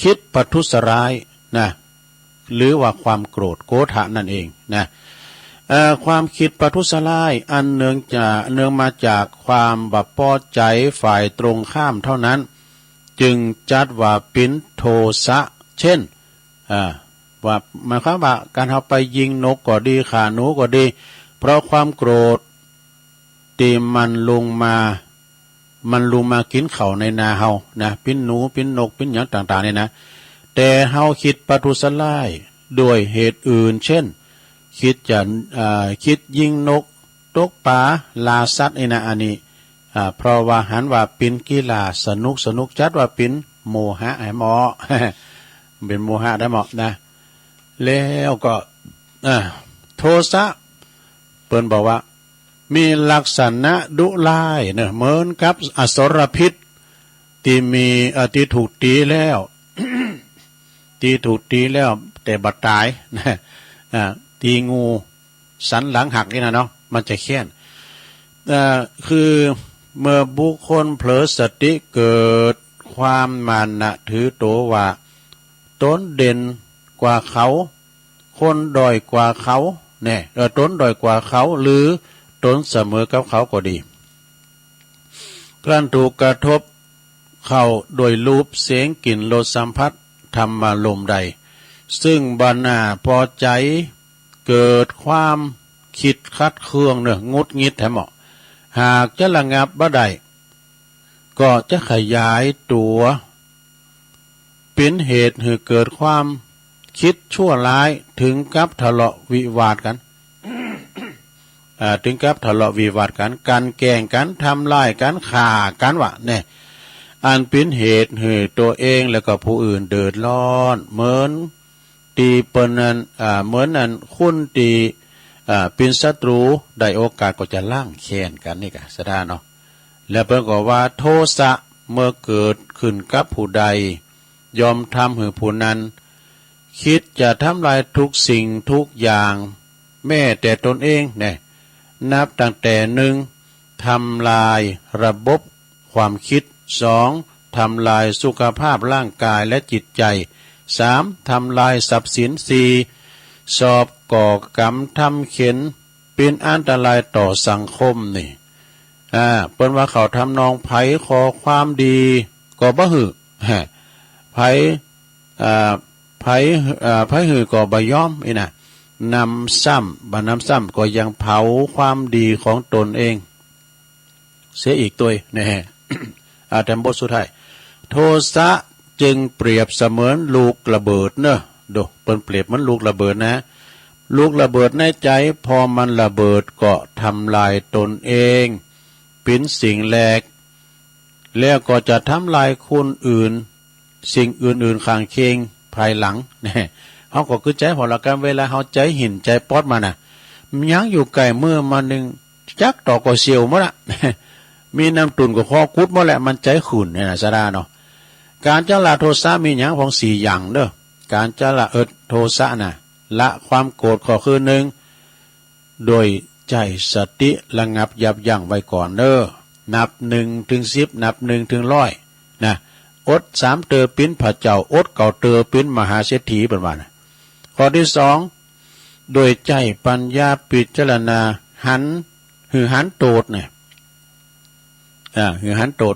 Speaker 1: คิดประทุษร้ายนะหรือว่าความโกรธโกฏะนั่นเองนะความคิดประทุษร้ายอันเนื่องมาจากความบัพอใจฝ่ายตรงข้ามเท่านั้นจึงจัดว่าเป็นโทสะเช่นว่าหมายความว่าการเอาไปยิงนกก็ดีฆ่าหนูก็ดีเพราะความโกรธที่มันลงมากินเข่าในนาเฮานะปิ้นหนูปิ้นนกปิ้นหยังต่างๆเนี่ยนะแต่เฮาคิดประทุษร้ายด้วยเหตุอื่นเช่นคิดยิงนกตกปลาลาสัตว์นะอันนี้เพราะว่าหันว่าเป็นกีฬาสนุกจัดว่าเป็นโมหะไอ้หมอ เป็นโมหะได้เหมาะนะแล้วก็โทสะเปิ้นบอกว่ามีลักษณะดุร้ายเนี่ยเหมือนกับอสรพิษที่มีที่ถูกตีแล้ว ที่ถูกตีแล้วแต่บัดตายนะตีงูสันหลังหักนี่นะเนาะมันจะแค้นคือเมื่อบุคคลเผลอสติเกิดความมานะถือตัวว่าตนเด่นกว่าเขาคนด้อยกว่าเขาเนี่ยตนด้อยกว่าเขาหรือตนเสมอกับเขาก็ดีการถูกกระทบเข้าโดยรูปเสียงกลิ่นรสสัมผัสธรรมารมณ์ใดซึ่งบรรณาพอใจเกิดความคิดคัดเคืองเนี่ยงุดงิดแถมเหมาะหากจะระงับบ่ได้ก็จะขยายตัวเป็นเหตุให้เกิดความคิดชั่วร้ายถึงกับทะเลาะวิวาทกัน ถึงกับทะเลาะวิวาทกันการแกล้งกันทำลายกันฆ่ากันวะเนี่ยอันเป็นเหตุให้ตัวเองแล้วก็ผู้อื่นเดือดร้อนเหมือนตีเปิ้นนั้นเหมือนนั้นคุณตีเป็นศัตรูได้โอกาสก็จะล้างแค้นกันนี่กะสดาเนาะแล้วเพิ่นก็ว่าโทสะเมื่อเกิดขึ้นกับผู้ใดยอมทำให้ผู้นั้นคิดจะทำลายทุกสิ่งทุกอย่างแม้แต่ตนเองเนี่ยนับตั้งแต่หนึ่งทำลายระบบความคิดสองทำลายสุขภาพร่างกายและจิตใจสามทำลายทรัพย์สินสี่สอบก่อกรรมทำเข็นเป็นอันตรายต่อสังคมนี่เปิ้นว่าเขาทำนองไผขอความดีก็บ่หือ ไผไผหือก็บ่ยอมอีน่ะนำซ้ำบ่นำซ้ำก็ยังเผาความดีของตนเองเสียอีกตัวนะฮะ แต่บทสุดท้ายโทสะจึงเปรียบเสมือนลูกระเบิดเนอะดูเปิ้นเปรียบเหมือนลูกระเบิดนะลูกระเบิดในใจพอมันระเบิดก็ทำลายตนเองเป็นสิ่งแหลกแล้วก็จะทำลายคนอื่นสิ่งอื่นๆข้างเคียงภายหลังเนี่ยเขาก็คือใจพอละกันเวลาเขาใจหินใจป๊อดมาน่ะยังอยู่ไกลเมื่อมาหนึ่งจักต่อก็เสียวมั้งละ มีน้ำตุนก็คอกุดมั้งแหละมันใจขุ่นเนี่ยนะสาราเนาะการจะละโทสะมีอย่างของ4อย่างเด้อการจะละโทสะน่ะละความโกรธก็คือหนึ่งโดยใจสติระงับยับยั้งไว้ก่อนเด้อนับ1 ถึง 10นับ1 ถึง 100นะอด3เตอปิ้นพระเจ้าอดเก่าเตอปิ้นมหาเศรษฐีเป็นว่านะข้อที่2โดยใจปัญญาพิจารณาหันโตดเนี่ยหันโตด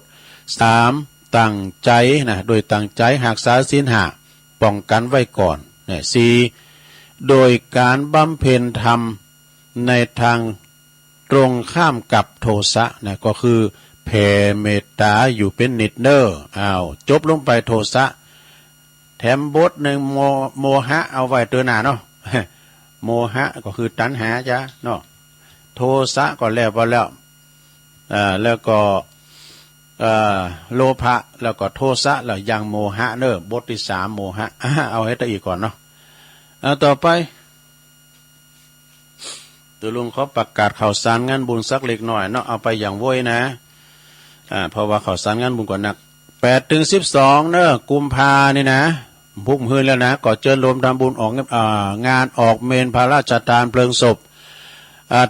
Speaker 1: 3ตั้งใจนะโดยตั้งใจหักษาศีล5ป้องกันไว้ก่อนเนี่ย4โดยการบำเพ็ญธรรมในทางตรงข้ามกับโทสะนะก็คือแผ่เมตตาอยู่เป็นนิดเนอร์จบลงไปโทสะแถมบทหนึ่งโมหะเอาไว้ตัวหน้าเนาะ โมหะก็คือตัณหาจ้ะเนาะโทสะก็แล้วว่าแล้วแล้วก็โลภะแล้วก็โทสะแล้วยังโมหะเนอะบทที่3โมหะเอาให้ตัวอีกก่อนเนาะต่อไปตัวลุงเขาประกาศข่าวสารงานบุญสักเล็กหน่อยเนาะเอาไปอย่างว้ยนะเพราะว่าข่าวสารงานบุญก่อนหนัก8 ถึง 12เนอะกุมภานี่นะพุ่งพื้นแล้วนะก็เชิญรวมทำบุญออกงานออกเมนพระราชทานเพลิงศพ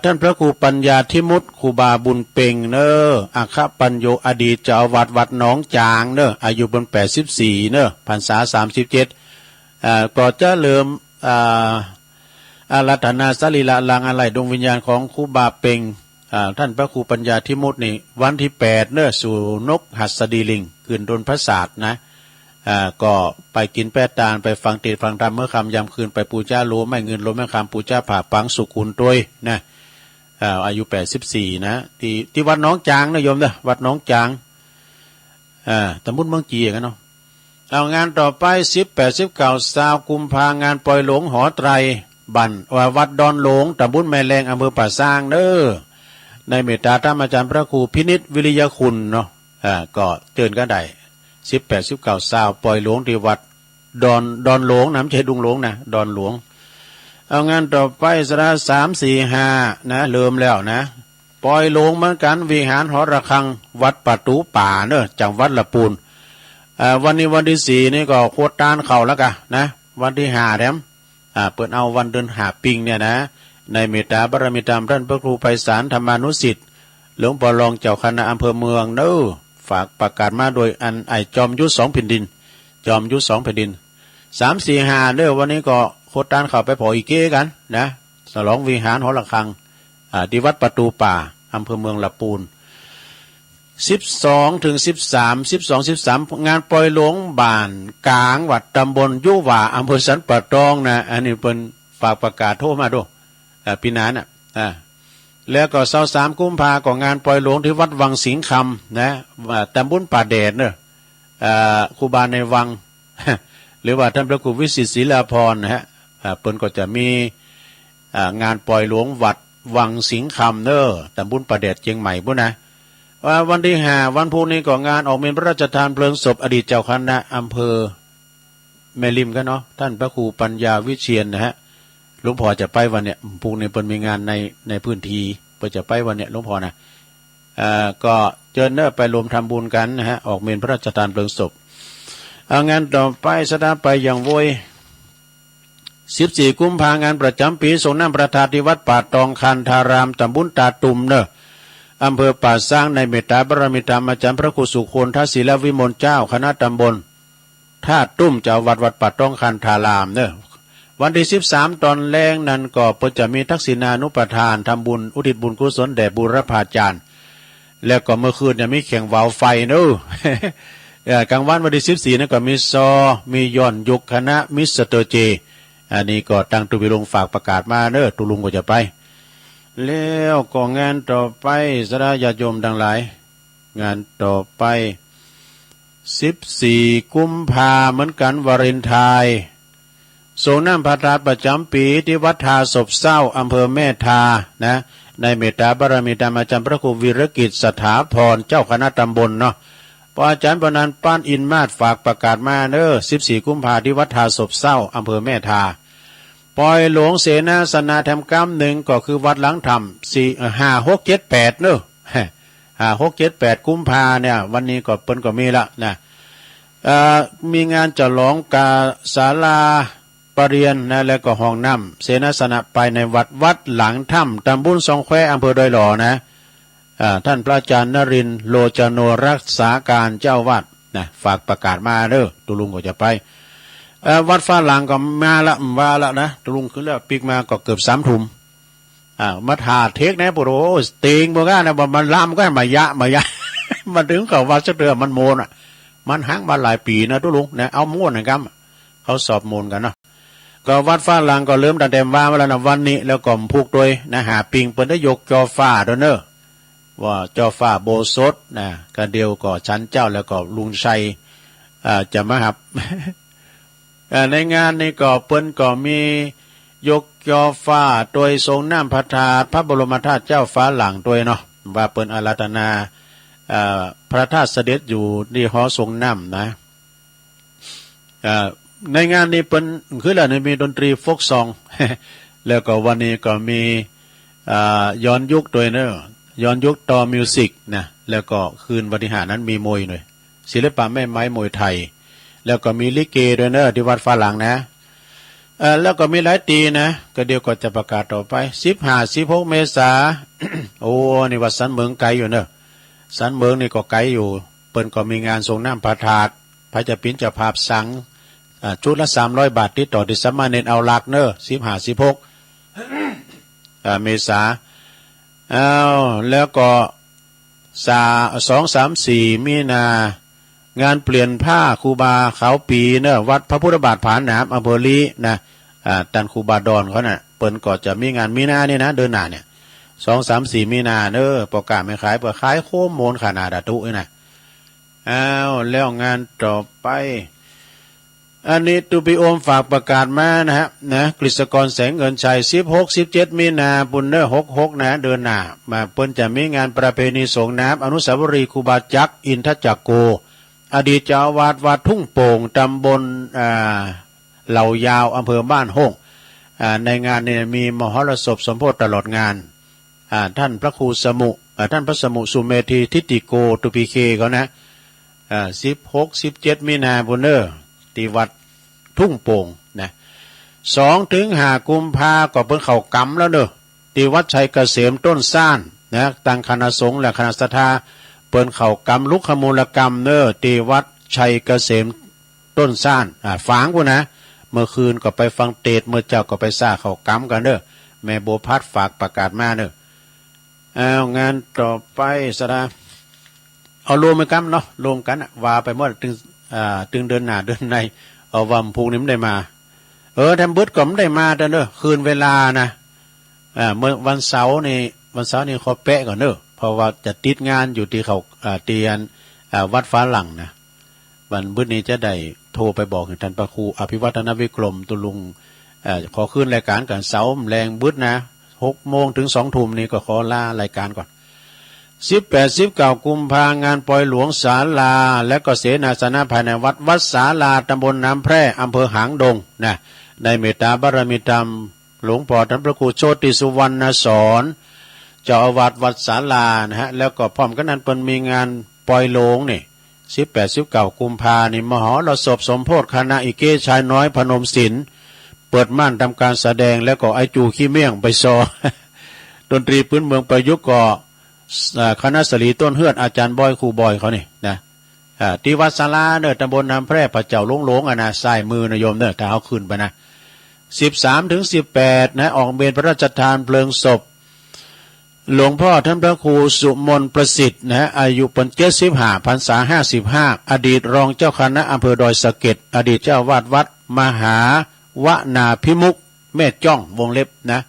Speaker 1: ท่านพระครูปัญญาธิมุตครูบาบุญเป่งเนอะอัคปัญโยอดีตเจ้าวัดหนองจางเนอะอายุบน84เนอะพรรษา37ก็จะเริ่มอารัตนาสรีละลังอะไรดวงวิญญาณของครูบาเป่งท่านพระครูปัญญาธิมุตนี่วันที่8เนอะสู่นกหัสดีลิงขึ้นดนพระศาสตร์นะก็ไปกินแป้ตาลไปฟังเทศน์ฟังธรรมเมื่อคำยามคืนไปปูจ้าโลไม่เงินโลไม่คำปูจ้าผ่าปังสุขุนตัวนะอายุ84นะที่วัดน้องจางนะโยมเด้อวัดน้องจางตำบลเมืองจีกันเนาะเอางานต่อไป18 19 20กุมภางานปล่อยหลวงหอไตรบันวัดดอนหลวงตำบลแม่แรงอำเภอป่าซางเด้อในเมตตาธรรมอาจารย์พระครูพินิจวิริยคุณเนาะก็เตือนกันได้18 19 20ปล่อยหลวงที่วัดดอนหลวงน้ำใจดุงหลวงนะดอนหลวงเอางานต่อไปสระ3 4 5นะเริ่มแล้วนะปล่อยหลวงเหมือนกันวิหารหอระฆังวัดประตูป่าเนอะจังวัดละปูนวันนี้วันที่4นี่ก็โคตรตานเข่าแล้วกันนะวันที่5แถมเปิดเอาวันเดือน5ปิงเนี่ยนะในเมตตาบารมีธรรมท่านพระครูไพศาลธรรมานุสิทธิ์หลวงพ่อรองเจ้าคณะอำเภอเมืองเนอะฝากประกาศมาโดยจอมยุทธ2 แผ่นดินจอมยุทธ2 แผ่นดิน3 4 5เด้อวันนี้ก็โคตรานเข้าไปพออีกเก้กันนะฉลองวิหารหอระฆังที่วัดประตูป่าอำเภอเมืองละปูน12 ถึง 13 งานปล่อยหลวงบ้านกลางวัดตำบลยุวาอำเภอสันป่าตองนะอันนี้เป็นฝากประกาศโทรมาดูปีนั้นแล้วก็23 กุมภาก็งานปล่อยหลวงที่วัดวังสิงห์คำนะตำบลป่าแดดเนอะครูบาในวัง หรือว่าท่านพระครูวิสิตศิลาภรณ์นะฮะเปิ้นก็จะมีงานปล่อยหลวงวัดวังสิงห์คำเนอะตำบลป่าแดดเชียงใหม่บุนะวันที่5วันพุธนี้ก็งานออกเมนพระราชทานเพลิงศพอดีตเจ้าคณะอำเภอแม่ริมกันเนาะท่านพระครูปัญญาวิเชียรนะฮะหลวงพ่อจะไปวันเนี้ยพรุ่งนี้เปิ้นมีงานในพื้นที่เปิ้นจะไปวันเนี้ยหลวงพ่อนะก็เชิญเนอะไปรวมทำบุญกันนะฮะออกเมนพระราชทานเพลิงศพเอางานต่อไปสดาไปอย่างโวย14 กุมภางานประจำปีส่งน้ำประทานที่วัดป่าตองคันธารามตำบลตาตุ่มเนอะอำเภอป่าสร้างในเมตตาบารมีธรรมอาจารย์พระครูสุคนทศิลวิมลเจ้าคณะตำบลท่าตุ้มเจ้าวัดป่าตองคันธารามเนอะวันที่13ตอนแรงนั้นก็จะมีทักษิณานุปทานทำบุญอุทิศบุญกุศลแด่บูรพาจารย์แล้วก็เมื่อคืนเนี่ยมีแข่งว่าวไฟเนอะ กลางวันวันที่14นั่นก็มีซอมีย้อนยุคคณะมิสเตอร์เจอันนี้ก็ตั้งตุบิลงฝากประกาศมาเด้อตุลุงก็จะไปแล้วก็งานต่อไปสดาญาติโยมทั้งหลายงานต่อไป14กุมภาเหมือนกันวาเลนไทน์สงฆ์น้ำพระธาตุประจำปีที่วัดทาศพเศร้าอำเภอแม่ทานะในเมตตาบารมีธรรมอาจารย์พระครูวีรกิจสถาพรเจ้าคณะตำบลเนาะพออาจารย์ปนันป้านอินมาศฝากประกาศมาเด้อ14กุมภาที่วัดทาศพเศร้าอำเภอแม่ทาปล่อยหลวงเสนาสนะธรรมกรรมหนึ่งก็คือวัดหลังธรรม5 6 7 8เนอะ5 6 7 8กุมภาเนี่ยวันนี้ก็เปิ้นก็มีละนะมีงานจะร้องกาศาลาปรริญญานะแล้วก็ห้องน้ำเสนาสนะไปในวัดหลังถ้ำตำบลสองแควอำเภอดอยหล่อนะท่านพระอาจารย์นรินทร์โลจโนรักษาการเจ้าวาดนะฝากประกาศมาเด้อตุลุงก็จะไปวัดฟ้าหลังก็มาละว่าละนะตุลุงขึ้นแล้วปีกมาก็เกือบ3 ทุ่มมาถาเทคนะปุโรเติงบ่ก้านะมันล่ามก็มายะมันถึงกับวัดเสดือมันโมนมันหางมาหลายปีนะตุลุงนะเอาม้วนนะครับเขาสอบโมนกันเนาะก็วัดฟ้าหลังก็เริ่มตั้งแต่ว่าแล้วนะวันนี้แล้วก็ผูกโดยนะหาปิงเปิ้นได้ยกจอฟ้าด้วยเนอะว่าจอฟ้าโบสถนะก็เดียวก็ชั้นเจ้าแล้วก็ลุงชัยจะมาครับ ในงานนี้ก็เปิ้นก็มียกจอฟ้าโดยทรงน้ำพระธาตุพระบรมธาตุเจ้าฟ้าหลังด้วยเนาะว่าเปิ้นอาราธนาพระธาตุเสด็จอยู่ที่หอทรงน้ำนะในงานนี้เป็นคือแล้วมีดนตรีโฟกซอง แล้วก็วันนี้ก็มีย้อนยุคด้วยเนอะย้อนยุคต่อมิวสิกนะแล้วก็คืนวันที่5นั้นมีมวยหน่อยศิลปะแม่ไม้มวยไทยแล้วก็มีลิเกด้วยเนอะที่วัดฟ้าหลังนะแล้วก็มีหลายตีนะก็เดี๋ยวก็จะประกาศต่อไป15-16 เมษา โอ้นี่วัดสันเมืองไกลอยู่เนอะสันเมืองนี่ก็ไกลอยู่เปิ้นก็มีงานทรงน้ำพระธาตุพระเจ้าปิ่นเจ้าภาพสังชุดละ300 บาทที่ต่อดิสมาเนนเอาลักเนอ15-16 เมษาแล้วก็2-3-4 มีนางานเปลี่ยนผ้าครูบาเขาปีเนอะวัดพระพุทธบาทผาหนามอำเภอลีนะตันครูบาดอนเขาน่ะเปิ้นก็จะมีงานมีนานี่นะเดือนหน้าเนี่ย2-3-4 มีนาเนอะประกาศไม่ขายเปิดขายโคมโมนขนาดดาตุนี่นะแล้วงานต่อไปอันนี้ตุปิโอมฝากประกาศมานะฮะนะกฤษกรแสงเงินชัย16-17 มีนาบุญเนอร์66นะเดือนหน้ามาเปิ้นจะมีงานประเพณีสงน้ำอนุสาวรีย์ครูบาจักรอินทจักโกอดีตเจ้าอาวาสวัดทุ่งโป่งตำบลเหล่ายาวอำเภอบ้านห้องในงานเนี่ยมีมหรสพสมโภชตลอดงานท่านพระครูสมุท่านพระสมุสุเมธีทิติโกตุปีเคเขานะ16-17 มีนาบุญเนอร์ที่วัดทุ่งโป่งนะ2-5 กุมภาก็เพิ่งเข้ากรรมแล้วเนอะที่วัดชัยเกษมต้นซ่านนะตั้งคณะสงฆ์และคณะศรัทธาเปิ้นเข้ากรรมลุกขมูลกรรมเนอะที่วัดชัยเกษมต้นซ่านฝางกูนะเมื่อคืนก็ไปฟังเทศน์เมื่อเจ้าก็ไปซ่าเข้ากรรมกันเนอะแม่โบพัดฝากประกาศมาเนอะงานต่อไปสดาเอารวมกันเนาะรวมกันว่าไปหมดถึงเดือนหน้าเดือนในเอาวำพูกนี้ไม่ได้มาแทมเบิร์ดก็ไม่ได้มาเด้อคืนเวลานะเมื่อวันเสาร์นี่ขอแปะก่อนเนอะเพราะว่าจะติดงานอยู่ที่เขาเตียนวัดฟ้าหลังนะวันบึ้ดนี้จะได้โทรไปบอกท่านพระครูอภิวัฒนวิกรมตุลุงขอขึ้นรายการกันเสาร์แรงบึ้ดนะ6 โมงถึง 2 ทุ่มนี่ก็ขอลารายการก่อน18-19 กุมภางานปล่อยหลวงศาลาและก็เสนาสนะภายในวัดศาลาตำบลน้ำแพร่อำเภอหางดงนะในเมตตาบารมีธรรมหลวงพ่อท่านพระครูโชติสุวรรณสอนเจ้าอาวาสวัดศาลานะฮะแล้วก็พร้อมกันนั้นเปิ้นมีงานปล่อยหลวงนี่18-19 กุมภานี่มหรสพสมโภชคณะอิเกชายน้อยพนมศิลป์เปิดม่านทำการแสดงแล้วก็ไอจูขี้เมี่ยงไปซอ ดนตรีพื้นเมืองประยุกต์ก็คณะสลีต้นเฮือดอาจารย์บอยครูบอยเขานี่นะที่วัดศาลาเนอะตำบลน้ำแพร่พระเจ้าหลงนะซ้ายมือนะโยมเนอะถ้าเอาขึ้นไปนะ13-18นะออกเบญพระราชทานเพลิงศพ หลวงพ่อท่านพระครูสุมนประสิทธิ์นะอายุปัน75 พรรษา55อดีตรองเจ้าคณะอำเภอดอยสะเก็ดอดีตเจ้าวาดวัดมหาวนาพิมุกแม่จ้องวงเล็บนะ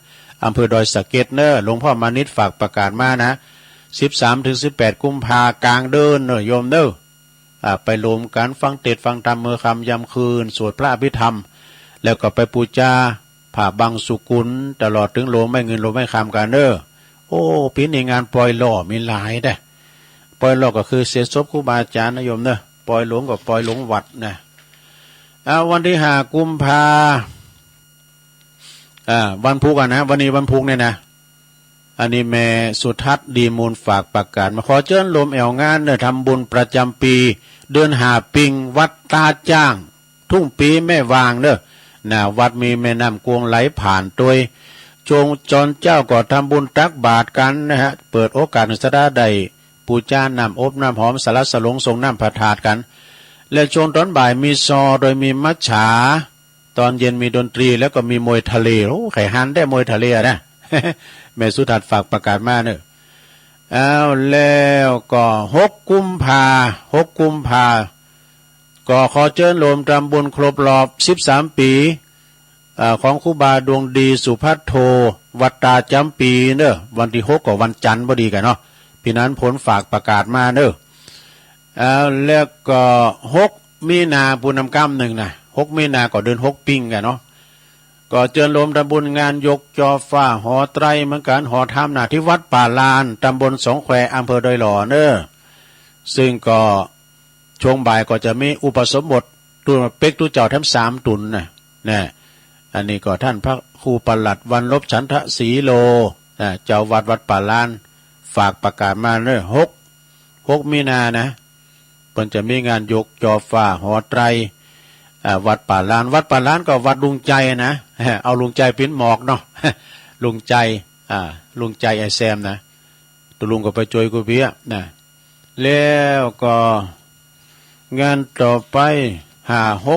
Speaker 1: อำเภอดอยสะเก็ดเนอะหลวงพ่อมานิดฝากประกาศมานะ13-18 กุมภากลางเดินเนอะโยมเนอะไปรวมกันฟังเทศน์ฟังธรรมเมื่อคำยำคืนสวดพระอภิธรรมแล้วก็ไปปูจาผ่าบังสุกุลตลอดถึงโลไม่เงินโลไม่คำกันเนอะโอ้ปีนี้งานปล่อยหล่อมีหลายได้ปล่อยหล่อก็คือเสียศพครูบาอาจารย์นะโยมเนอะปล่อยหลวงกับปล่อยหลวงวัดนะวันที่5 กุมภาวันพุธนะวันนี้วันพุธเนี่ยนะอันนี้แม่สุทัศน์ดีมูลฝากประกาศมาขอเชิญลมแอวงานเนี่ยทำบุญประจำปีเดือน5 ปิงวัดตาจ้างทุ่งปีแม่วางเนอะนะวัดมีแม่น้ำกวงไหลผ่านตัวยจงจรเจ้าก็ทำบุญตักบาตรกันนะฮะเปิดโอกาสสดาใดปูจานน้ำอบน้ำหอมสลัดสลงทรงน้ำพระธาตุกันและช่วงตอนบ่ายมีซอโดยมีมัจฉาตอนเย็นมีดนตรีแล้วก็มีมวยทะเลโอ้ไข่หันได้มวยทะเลนะ แม่สุทัศน์ฝากประกาศมาเนอะแล้วก็6 กุมภาก็ขอเชิญรวมทำบุญครบรอบ13 ปีของครูบาดวงดีสุภัทโทวัดตาจำปีเนอะวันที่6ก็วันจันทร์พอดีกันเนาะพี่นั้นผลฝากประกาศมาเนอะแล้วก็6 มีนาบุญนำกรรมหนึ่งนะ6 มีนาก็เดือน6 ปิงกันเนาะก็เชิญรวมทำบุญงานยกจอฟ้าหอไตรเหมือนกันหอธรรมนะที่วัดป่าลานตำบลสองแควอำเภอดอยหล่อเนอะซึ่งก็ช่วงบ่ายก็จะมีอุปสมบทตัวเป็กตัวเจ้าทั้ง3 ตุนนะอันนี้ก็ท่านพระครูปลัดวันลบฉันทะศรีโลเจ้าวัดป่าลานฝากประกาศมาเนอะ6 มีนานะเพิ่นจะมีงานยกจอฟ้าหอไตรวัดป่าลานก็วัดลุงใจนะเอาลุงใจปิ้นหมอกเนาะลุงใจลุงใจไอแซมนะตุลุงก็ไปจอยกูเพียนะแล้วก็งานต่อไป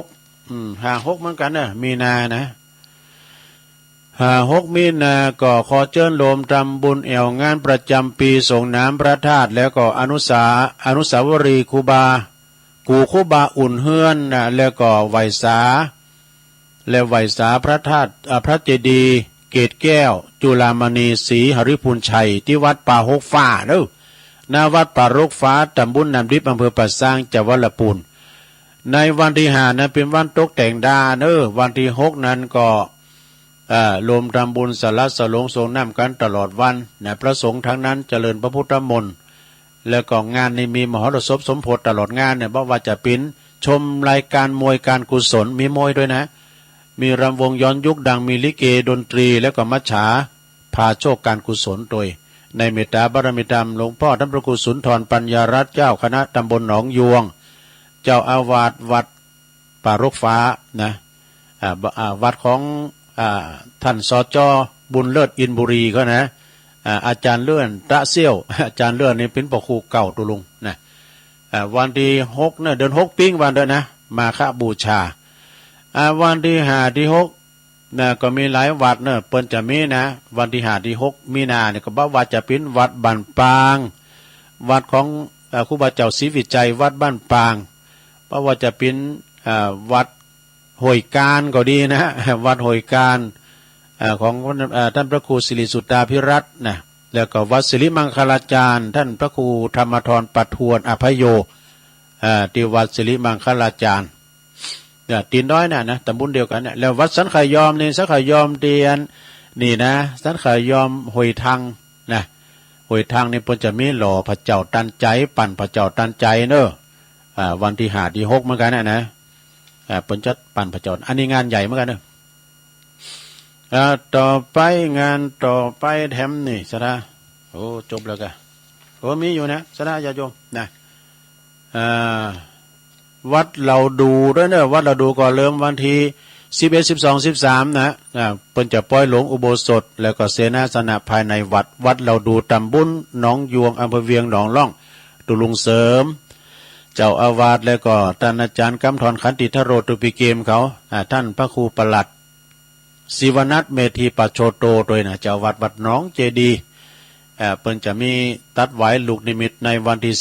Speaker 1: 56เหมือนกันนะมีนานะ6 มีนาก็ขอเชิญรวมทำบุญแอวงานประจำปีส่งน้ำพระธาตุแล้วก็อนุสาวรีย์ครูบาอุ่นเฮือนนะแล้วก็ไหวสาพระธาตุพระเจดีย์เกศแก้วจุฬามณีศรีหฤพุนชัยที่วัดป่าหกฟ้าเด้อหน้าวัดป่ารกฟ้าตำบลน้ำดิบอำเภอป่าซางจังหวัดลำพูนในวันที่5นั้นเป็นวันตกแต่งดาเนอะวันที่6นั้นก็รวมทำบุญสลัดสลงทรงน้ำกันตลอดวันนะพระสงฆ์ทั้งนั้นเจริญพระพุทธมนต์แล้วก็งานนี้มีมหรสพสมโภชตลอดงานเนี่ยเพราะว่าจะปิ้นชมรายการมวยการกุศลมีมวยด้วยนะมีรำวงย้อนยุคดังมีลิเกดนตรีแล้วก็มัจฉาพาโชคการกุศลโดยในเมตตาบารมีธรรมหลวงพ่อท่านพระครูสุนทรปัญญารัตน์เจ้าคณะตำบลหนองยวงเจ้าอาวาสวัดป่ารกฟ้านะวัดของท่านสจ.บุญเลิศอินบุรีก็นะอาจารย์เลื่อนตะเซี่ยวอาจารย์เลื่อนนี่เป็นปกครูเก่าตุลุงนะวันที่6เนี่ยเดือน6 ปิ้งวันเดือนนะมาฆบูชาวันที่5 ที่6นะก็มีหลายวัดเนี่ยเปิ้นจะมีนะวันที่5 ที่6 มีนาเนี่ยก็บอกว่าจะเป็นวัดบ้านปางวัดของครูบาเจ้าศรีวิจัยวัดบ้านปางเพราะว่าจะเป็นวัดหอยการก็ดีนะวัดหอยการของท่านพระครูศิริสุตตาภิรัตน์นะแล้วก็วัดศิริมังคลาจารย์ท่านพระครูธรรมธรปัทวนอภัยโยที่วัดศิริมังคลาจารย์ตีนน้อยนะตำบลเดียวกันเนี่ยแล้ววัดสันขยอมนี่สันขยอมเดียนนี่นะสันขยอมหอยทางนะหอยทางนี่เพิ่นจะมีหล่อพระเจ้าตันใจปั่นพระเจ้าตันใจเนอะวันที่5 ที่6เหมือนกันนะเปิ้นจัดปั่นพระเจ้าอันนี้งานใหญ่เหมือนกันเนอะต่อไปงานต่อไปแถมนี่สระโอ้จบแล้วกะโอ้มีอยู่นะสระญาติโยมนะวัดเราดูด้วยเนอะวัดเราดูก็เริ่มวันที่11 12 13นะเปิ้นจะปล่อยหลวงอุโบสถแล้วก็เสนาสนะภายในวัดเราดูตำบลหนองยวงอำเภอเวียงหนองล่องตุลุงเสริมเจ้าอาวาสแล้วก็ท่านอาจารย์กำธรขันติทโรตุปิเกมเขาท่านพระครูปลัดศิวนัทเมธีปัจโชโตโดยนะเจ้าวัดหนองเจดี เปิ้นจะมีตัดไว้ลูกนิมิตในวันที่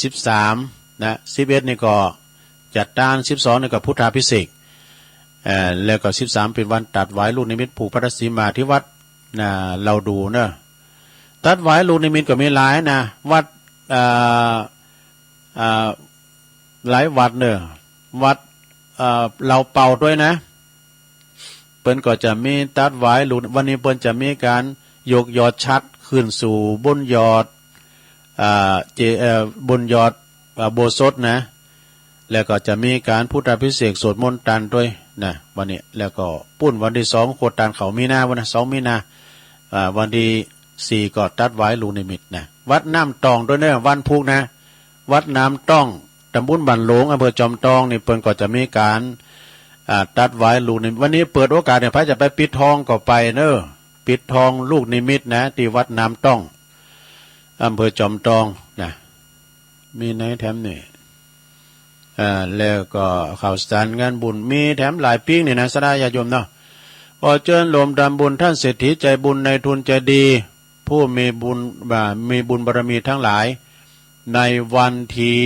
Speaker 1: 13นะ11นี่ก็จัดการ12นี่ก็พุทธาภิเษกแล้วก็13เป็นวันตัดไว้ลูกนิมิตผูกพัทธสีมาที่วัดเราดูเนอะตัดไว้ลูกนิมิตก็มีหลายนะวัดหลายวัดเนอะวัดเราเป่าด้วยนะเปิ้นก็จะมีตัดไว้ลูกวันนี้เปิ้นจะมีการยกยอดชัดขึ้นสู่บนยอดบนยอดโบสถนะแล้วก็จะมีการพุทธาภิเษกสวดมนต์ตันด้วยนะวันนี้แล้วก็ปุ้นวันที่2โคตันเขามีนาวันนะ2มีนาวันที่4ก็ตัดไว้ลูกนิมิตนะวัดน้ำตองด้วยเนี่ยวันพุกนะวัดน้ำต้องตำบลบันหลวงอำเภอจอมทองนี่เปิ้นก็จะมีการตัดไว้ลูกนิมิตวันนี้เปิดโอกาสเนี่ยพระจะไปปิดทองก็ไปเนอะปิดทองลูกนิมิตนะที่วัดน้ำต้องอำเภอจอมทองนะมีไหนแถมนี่แล้วก็ข่าวสารงานบุญมีแถมหลายปีนี่นะสดาญาโยมเนาะขอเชิญรวมทำบุญท่านเศรษฐีใจบุญในทุนใจดีผู้มีบุญบารมีทั้งหลายในวันที่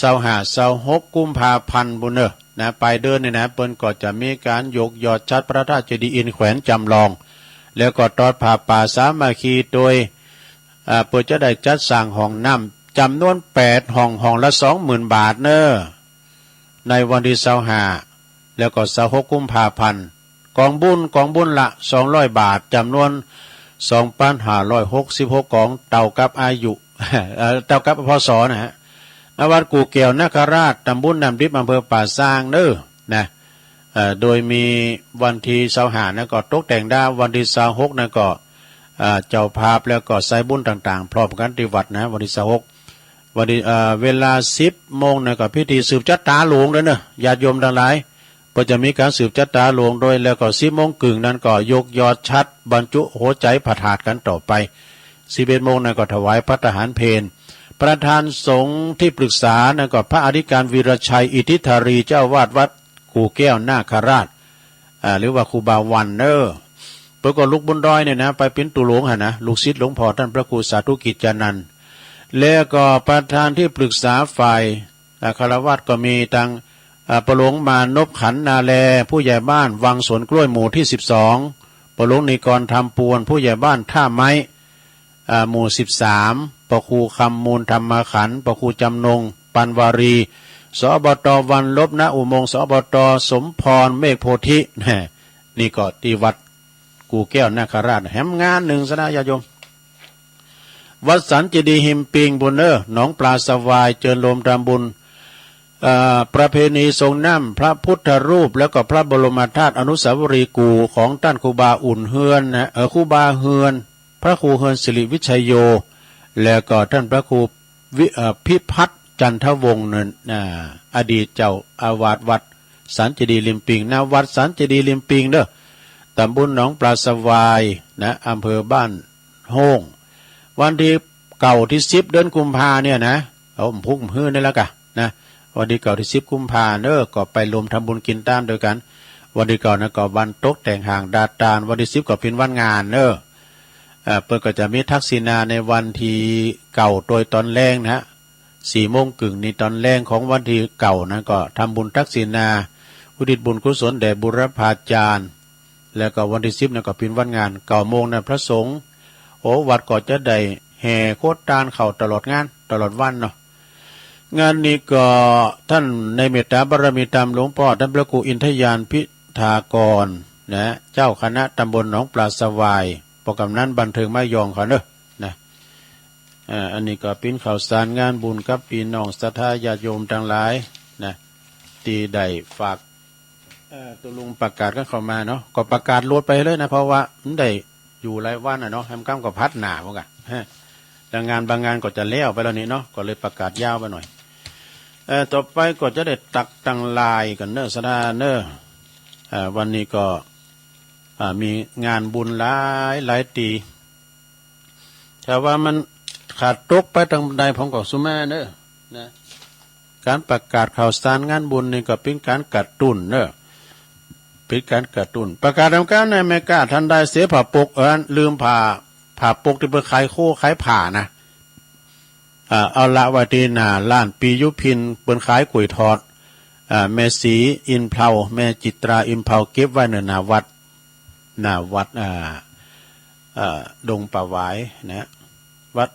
Speaker 1: 25-26กุมภาพันธ์บุญนะไปเดินนี่นะเปิ้นก็จะมีการยกยอดชัดพระธาตุเจดีย์อินแขวนจำลองแล้วก็ตอดผ้าป่าสามัคคีโดยเปิดจะได้จัดสร้างห้องน้ำจำนวน8ห้องละ20,000 บาทเนอะในวันที่25แล้วก็26กุมภาพันธ์กองบุญละ200 บาทจำนวน 2,566 กองเต่ากับอายุ เต่ากับพศนะฮะณวัดกู่แก้วนาคราชตำบลน้ำดิบอำเภอป่าซางเนอะนะโดยมีวันที่25นะก็ตกแต่งได้วันที่26นะก็เจ้าภาพแล้วก็สายบุญต่างๆพร้อมกันที่วัดนะวันที่26วันที่เวลา 10 โมงนะก็พิธีสืบจัตตาหลวงแล้วเนอะญาติโยมทั้งหลายก็จะมีการสืบจัตตาหลวงโดยแล้วก็10 โมงครึ่งนั้นก็ยกยอดชัดบรรจุหัวใจพระธาตุกันต่อไป11 โมงนั้นก็ถวายพระทหารเพลประธานสงฆ์ที่ปรึกษานะก็พระอธิการวีรชัยอิทธิธารีเจ้าวาดวัดกู่แก้วนาคราชหรือว่าครูบาวันเนอเพื่อก็ลูกบนดอยเนี่ยนะไปเป็นตุหลวงฮะนะลูกศิษย์หลวงพ่อท่านพระครูสาธุกิจจานันท์แล้วก็ประธานที่ปรึกษาฝ่ายคารวะก็มีทางประหลวงมานพขันนาแลผู้ใหญ่บ้านวังสวนกล้วยหมู่ที่12ประหลวงนิกรธรรมปวนผู้ใหญ่บ้านท่าไม้หมู่13ประครูคำมูลธรรมขันธ์ประครูจำนงปันวารีสอบตวันลบณอุโมงค์สอบตสมพรเมฆโพธินี่ก็ที่วัดกู่แก้วนาคราชแหมงานหนึ่งสนะญาโยมวัดสันเจดีย์หิมปิงบุญหนองปลาสวายเจิญรวมทำบุญประเพณีทรงน้ำพระพุทธรูปแล้วก็พระบรมธาตุอนุสาวรีย์กู่ของท่านครูบาอุ่นเฮือนนะครูบาเฮือนพระครูเฮือนสิริวิชัยโยแล้วก็ท่านพระครูพิพัฒน์จันทวงศ์นั่นอดีตเจ้าอาวาสวัดสันเจดีย์ริมปิงนะวัดสันเจดีย์ริมปิงเด้อตำบลหนองปลาสวายนะอำเภอบ้านโฮงวันที่เก่าที่10 เดือนกุมภาเนี่ยนะเอาพุ่งพื้นได้แล้วกันนะวันที่เก่าที่10 กุมภาเนอะก็ไปรวมทำบุญกินตามโดยกันวันที่เก่านะก็วันตกแต่งห่างดาตานวันที่10ก็เป็นวันงานเนอะเปิดก็จะมีทักษิณาในวันที่เก่าโดยตอนแรงนะ4 โมงครึ่งในตอนแรงของวันที่เก่านะก็ทำบุญทักษิณาอุทิศบุญกุศลแด่บุรพาจารย์แล้วก็วันที่10นะก็เป็นวันงาน9 โมงนะพระสงฆ์วัดก็จะได้แห่โคตรเข้าตลอดงานตลอดวันเนาะงานนี้ก็ท่านในเมตตาบารมีธรรมหลวงพ่อท่านพระครูอินทยานพิธากรนะเจ้าคณะตำบลหนองปลาสวายโปรแกรมนั้นบันเทิงไม่ยองเขาเนอะนะอันนี้ก็เป็นข่าวสารงานบุญกับพี่น้องศรัทธาญาติโยมทั้งหลายนะที่ได้ฝากตัวลุงประกาศกันเข้ามาเนาะก็ประกาศลดไปเลยนะเพราะว่ามันได้อยู่หลายวันนะเนาะแฮมก้ามก็พัดหนาพวกกันดังงานบางงานก็จะเลี้ยวไปแล้วนี่เนาะก็เลยประกาศยาวไปหน่อยต่อไปก็จะได้ตักตังลายกันเนอะสดาเนอะวันนี้ก็มีงานบุญหลายตีแต่ว่ามันขาดตกไปทางใดผมก็สุมาเนอะนะการประกาศข่าวสารงานบุญนี่ก็เป็นการกระตุ้นเนอะเป็นการกระตุ้นประกาศทำการในเมกาทันได้เสียผ้าปกลืมผ้า ผ่าปกที่เปิ้นขายโคขายผ่านะเอาละว่าที่น่ะล้านปียุพินเปิ้นขายก๋วยทอดแม่สีอินเพลาแม่จิตราอินเพลาเก็บไว้ในหน้าวัดดงป่าหวายนะวัด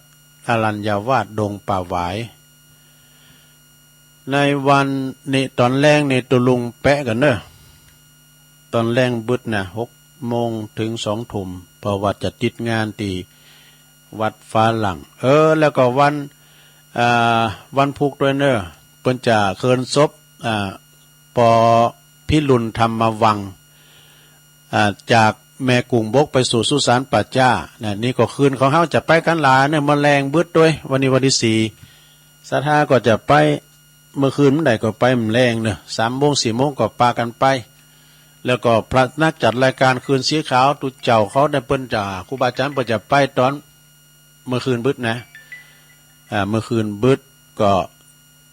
Speaker 1: อรัญญาวาสดงป่าหวายในวันนี้ตอนแรงในตุลุงแปะกันเนอะตอนแรงบึดนะ6 โมงถึง2 ทุ่มเพราะว่าจะติดงานตีวัดฟ้าหลังแล้วก็วันพุกด้วยเนอะเปิ้นจะเคินศพปอพิรุณธรรมวังจากแม่กุ่งบกไปสู่สุสานปัจจ้านี่ก็คืนของเฮาจะไปกันหลายเนี่ยมาแรงบึดด้วยวันนี้วันที่4ศรัทธาก็จะไปเมื่อคืนเมื่อใดก็ไปมันแรงเนอะ3 โมง 4 โมงก็ปากันไปแล้วก็พระนักจัดรายการคืนสีขาวตุเจ้าเขาได้เปิ้นจ่าครูบาอาจารย์เปิ้นจะไปตอนเมื่อคืนบึดนะเมื่อคืนบึดก็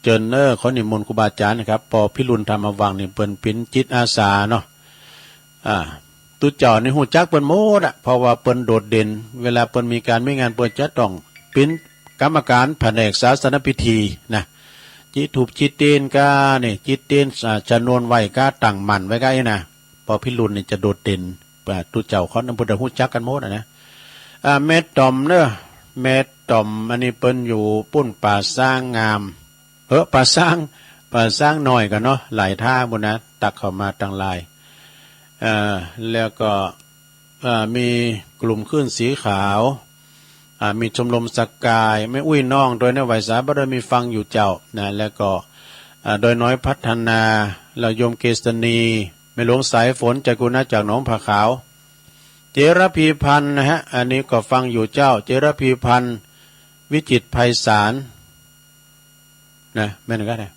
Speaker 1: เจิญเนอร์เขานิมนต์ครูบาอาจารย์นะครับปอพิรุณธรรมวังนี่เปิ้นเป็นจิตอาสาเนาะตุเจ้าในหูจักเปิ้นโมดเพราะว่าเปิ้นโดดเด่นเวลาเปิ้นมีการไม่งานเปิ้นจะต้องเป็นกรรมการแผนกศาสนพิธีนะจิตถูกจิตเตีนกาเนี่ยจิตเตีนจำนวนไว้กาตั้งมั่นไว้กานะพอพิรุณนี่จะโดดเด่นตุเจ้าเขานำพุทธหูจักกันโมดนะเม็ดต่อมเนอะเม็ดต่อมอันนี้เปิ้นอยู่ปุ้นป่าสร้างงามป่าสร้างหน่อยกันเนาะหลายท่าบุญนะตักเข้ามาตั้งลายแล้วก็มีกลุ่มขึ้นสีขาวมีชมรมสกายไม่อุ้ยน้องโดยในไหวสาบารมีฟังอยู่เจ้านะแล้วก็โดยน้อยพัฒนาเราโยมเกษณีไม่หลวงสายฝนจากกุณาจากหนองผาขาวเจรพีพันธ์นะฮะอันนี้ก็ฟังอยู่เจ้าเจรพีพันธ์วิจิตรไพศาลนะแม่นก็ได้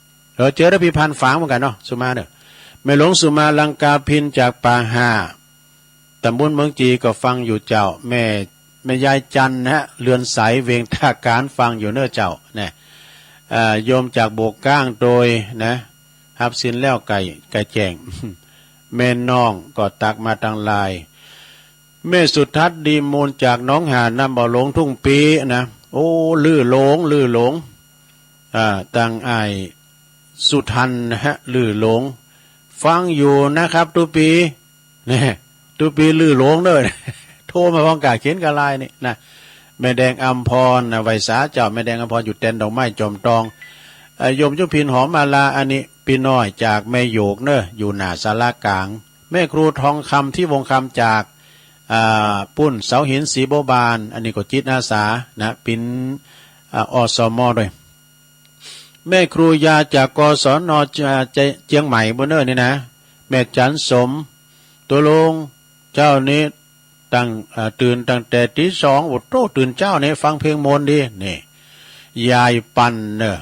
Speaker 1: เจรพีพันธ์ฝังเหมือนกันเนาะสุมาเด้อแม่หลวงสุมาลังกาพินจากป่าห้าตำบลเมืองจีก็ฟังอยู่เจ้าแม่ยายจันนะฮะเรือนสายเวงท่าการฟังอยู่เน้อเจ้าเนี่ยโยมจากโบกก้างโดยนะฮับสินแล้วไก่แจงแม่น้องก็ตักมาตังลายแม่สุทัศน์ดีมูลจากน้องหานน้ำบ่อหลงทุ่งปีนะโอ้ลื่อหลงตังไอสุทันนะฮะลื่อหลงฟังอยู่นะครับตุปีเนี่ยตุปีลื่อหลงเด้อโทรมาพ้องกาเขียนกะลายนี่นะแม่แดงอัมพรนะไวสาเจ้าแม่แดงอัมพรอยู่เต็นดอกไม้จอมตองโยมจุพินหอมมาลาอันนี้พี่น้อยจากแม่โยกเนอะอยู่หน้าศาลากลางแม่ครูทองคำที่วงคำจากปุ้นเสาหินสีโบบานอันนี้ก็จิตอาสานะเป็นอสมด้วยแม่ครูยาจากกศนเจียงใหม่บนเนอร์นี่นะแม่จันสมตัวลงเจ้านี้ตื่นตั้งแต่ตี 2โตตื่นเจ้าเนี่ยฟังเพลงมนต์ดีนี่ยายปันเนอะ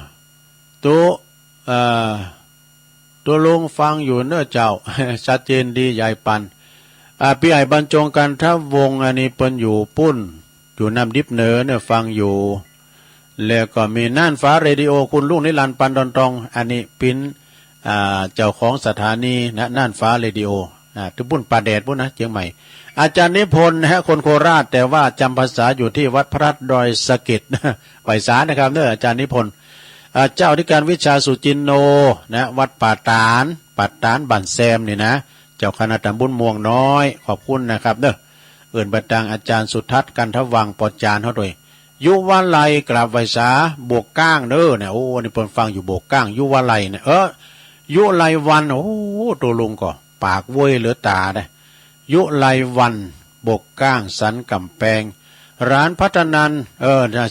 Speaker 1: ตัวลงฟังอยู่เนอะเจ้า ชัดเจนดียายปันพี่ไอ้บรรจงกันทัพวงอันนี้เปิ้นอยู่ปุ้นอยู่น้ำดิบเนอเนี่ยฟังอยู่แล้วก็มีน่านฟ้าเรดิโอคุณลุงนิรันดร์ปันดอนตองอันนี้เป็นเจ้าของสถานีนะน่านฟ้าเรดิโอที่ปุ้นป่าแดดปุ้นนะเชียงใหม่อาจารย์นิพนธ์นะฮะคนโคราชแต่ว่าจำภาษาอยู่ที่วัดพระดอยสะเก็ดไหวสานะครับเนอะอาจารย์นิพนธ์เจ้าที่การวิชาสุจินโนนะวัดป่าตานบันแซมนี่นะเจ้าคณะตำบลม่วงน้อยขอบคุณนะครับเนอะเอื่นบัดดังอาจารย์สุทัศน์กันทวังปอจานเขาด้วยยุวาไลกราบไหวสาโบกก้างเนอะเนี่ยโอ้นี่เพิ่นฟังอยู่โบกก้างยุวาไลเนี่ยยุไลวันโอ้ตัวลุงก็ปากเว้ยเหลือตาได้ยุไลวันบกก้างสันกำแพงร้านพัฒนัน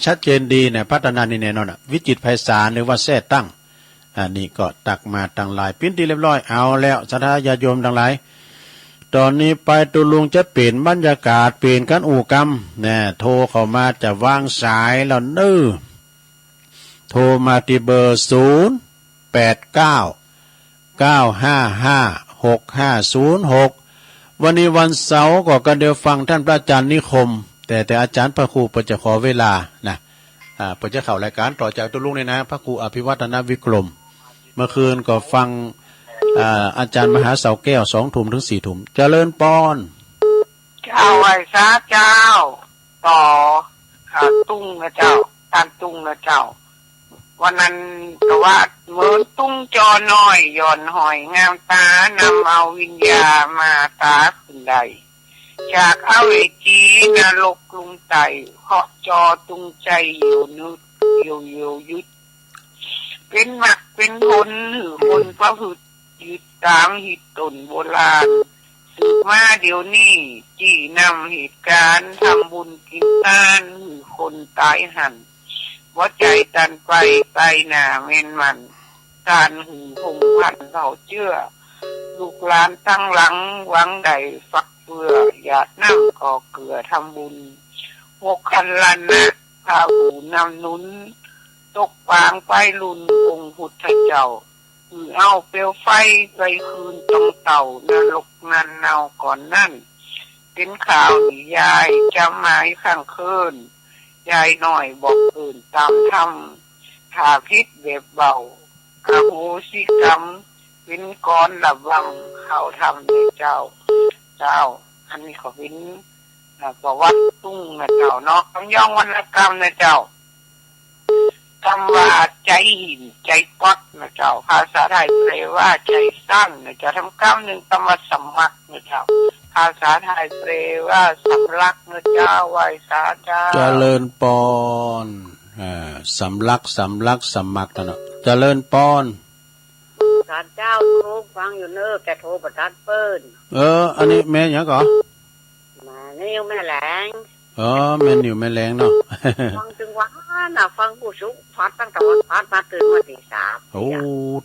Speaker 1: ชัดเจนดีเนี่ยพัฒนันนี่แน่นอนวิจิตรไพศาลหรือว่าแท้ตั้งอันนี้ก็ตักมาตั้งหลายปิ้นตีเรียบร้อยเอาแล้วศรัทธาญาติโยมทั้งหลายตอนนี้ไปตุลุงจะเปลี่ยนบรรยากาศเปลี่ยนกันอู่กรรมเนี่ยโทรเข้ามาจะวางสายแล้วโทรมาที่เบอร์089 955 6506วันนี้วันเสาร์ก็กันเดียวฟังท่านพระอาจารย์นิคมแต่อาจารย์พระครูเปิดจะขอเวลานะเปิดจะเข้ารายการต่อจากตุลุงนี่นะพระครูอภิวัฒนวิกรมเมื่อคืนก็ฟังอาจารย์มหาเสาแก้ว2 ทุ่มถึง4 ทุ่มเจริญปอน
Speaker 2: เจ้าไหวซาเจ้า ต่อตุ้งนะเจ้าตานตุ้งนะเจ้าวันนั้นก็ว่าเหมือนตุ้งจอน้อยย่อนหอยงามตานำเอาวิญญามาตาขึ้นใดจากเอาเวจีนรกกรุงไตเหาะจอตุ้งใจอยู่นึกอยู่ยุดเป็นหมักเป็นคนหือคนพระหืดยึดตามหิดตนโบราณสืบมาเดี๋ยวนี้จี้นำเหตุการณ์ทำบุญกินทานหือคนตายหันว่าใจตันไปหน้าเม่นมันการหือคงพันเขาเชื่อลูกหลานตั้งหลังหวังใดฟักเพื่อหยาดน้ำก่อเกลือทำบุญ6 คันลันนะพาหูนำนุนตกปางไปลุนองค์พุทธเจ้าเอาเปลวไฟไปคืนตรงเต่านรกนันเนาก่อนนั่นเป็นข่าวนิยายจำหมายข้างคืนยายหน่อยบอกอื่นตามธรรมถ้าพิษแบบเบาอโหสิกรรมวินก้อนระวังเขาทำในเจ้าอันนี้ก็วินประวัติตุ้งนะเจ้าเนาะคำย่องวรรณกรรมนะเจ้าคำว่าใจหินใจปักนะเจ้าภาษาไทยแปลว่าใจสั้นนะเจ้าทำคำหนึ่งคำว่าสมัครนะเจ้าภาษาไทยแปลว่าสำลักนะเจ้าไหวสาเจ้า
Speaker 1: เจริญปอนสำลักสมัครแล้วเนาะเจริญปอน
Speaker 3: สาเจ้าโทรฟังอยู่เนอะแกโทรประทัดเปิ้น
Speaker 1: อันนี้แม่หยังก่อ
Speaker 3: มานิ้วแม่แหลง
Speaker 1: แม่นิ่วแม่แรงเนาะ
Speaker 3: ฟังถึงว่าน่ะฟังผู้สุขพัดตั้งแต่วันพัดมาตื่นมาตี3โอ้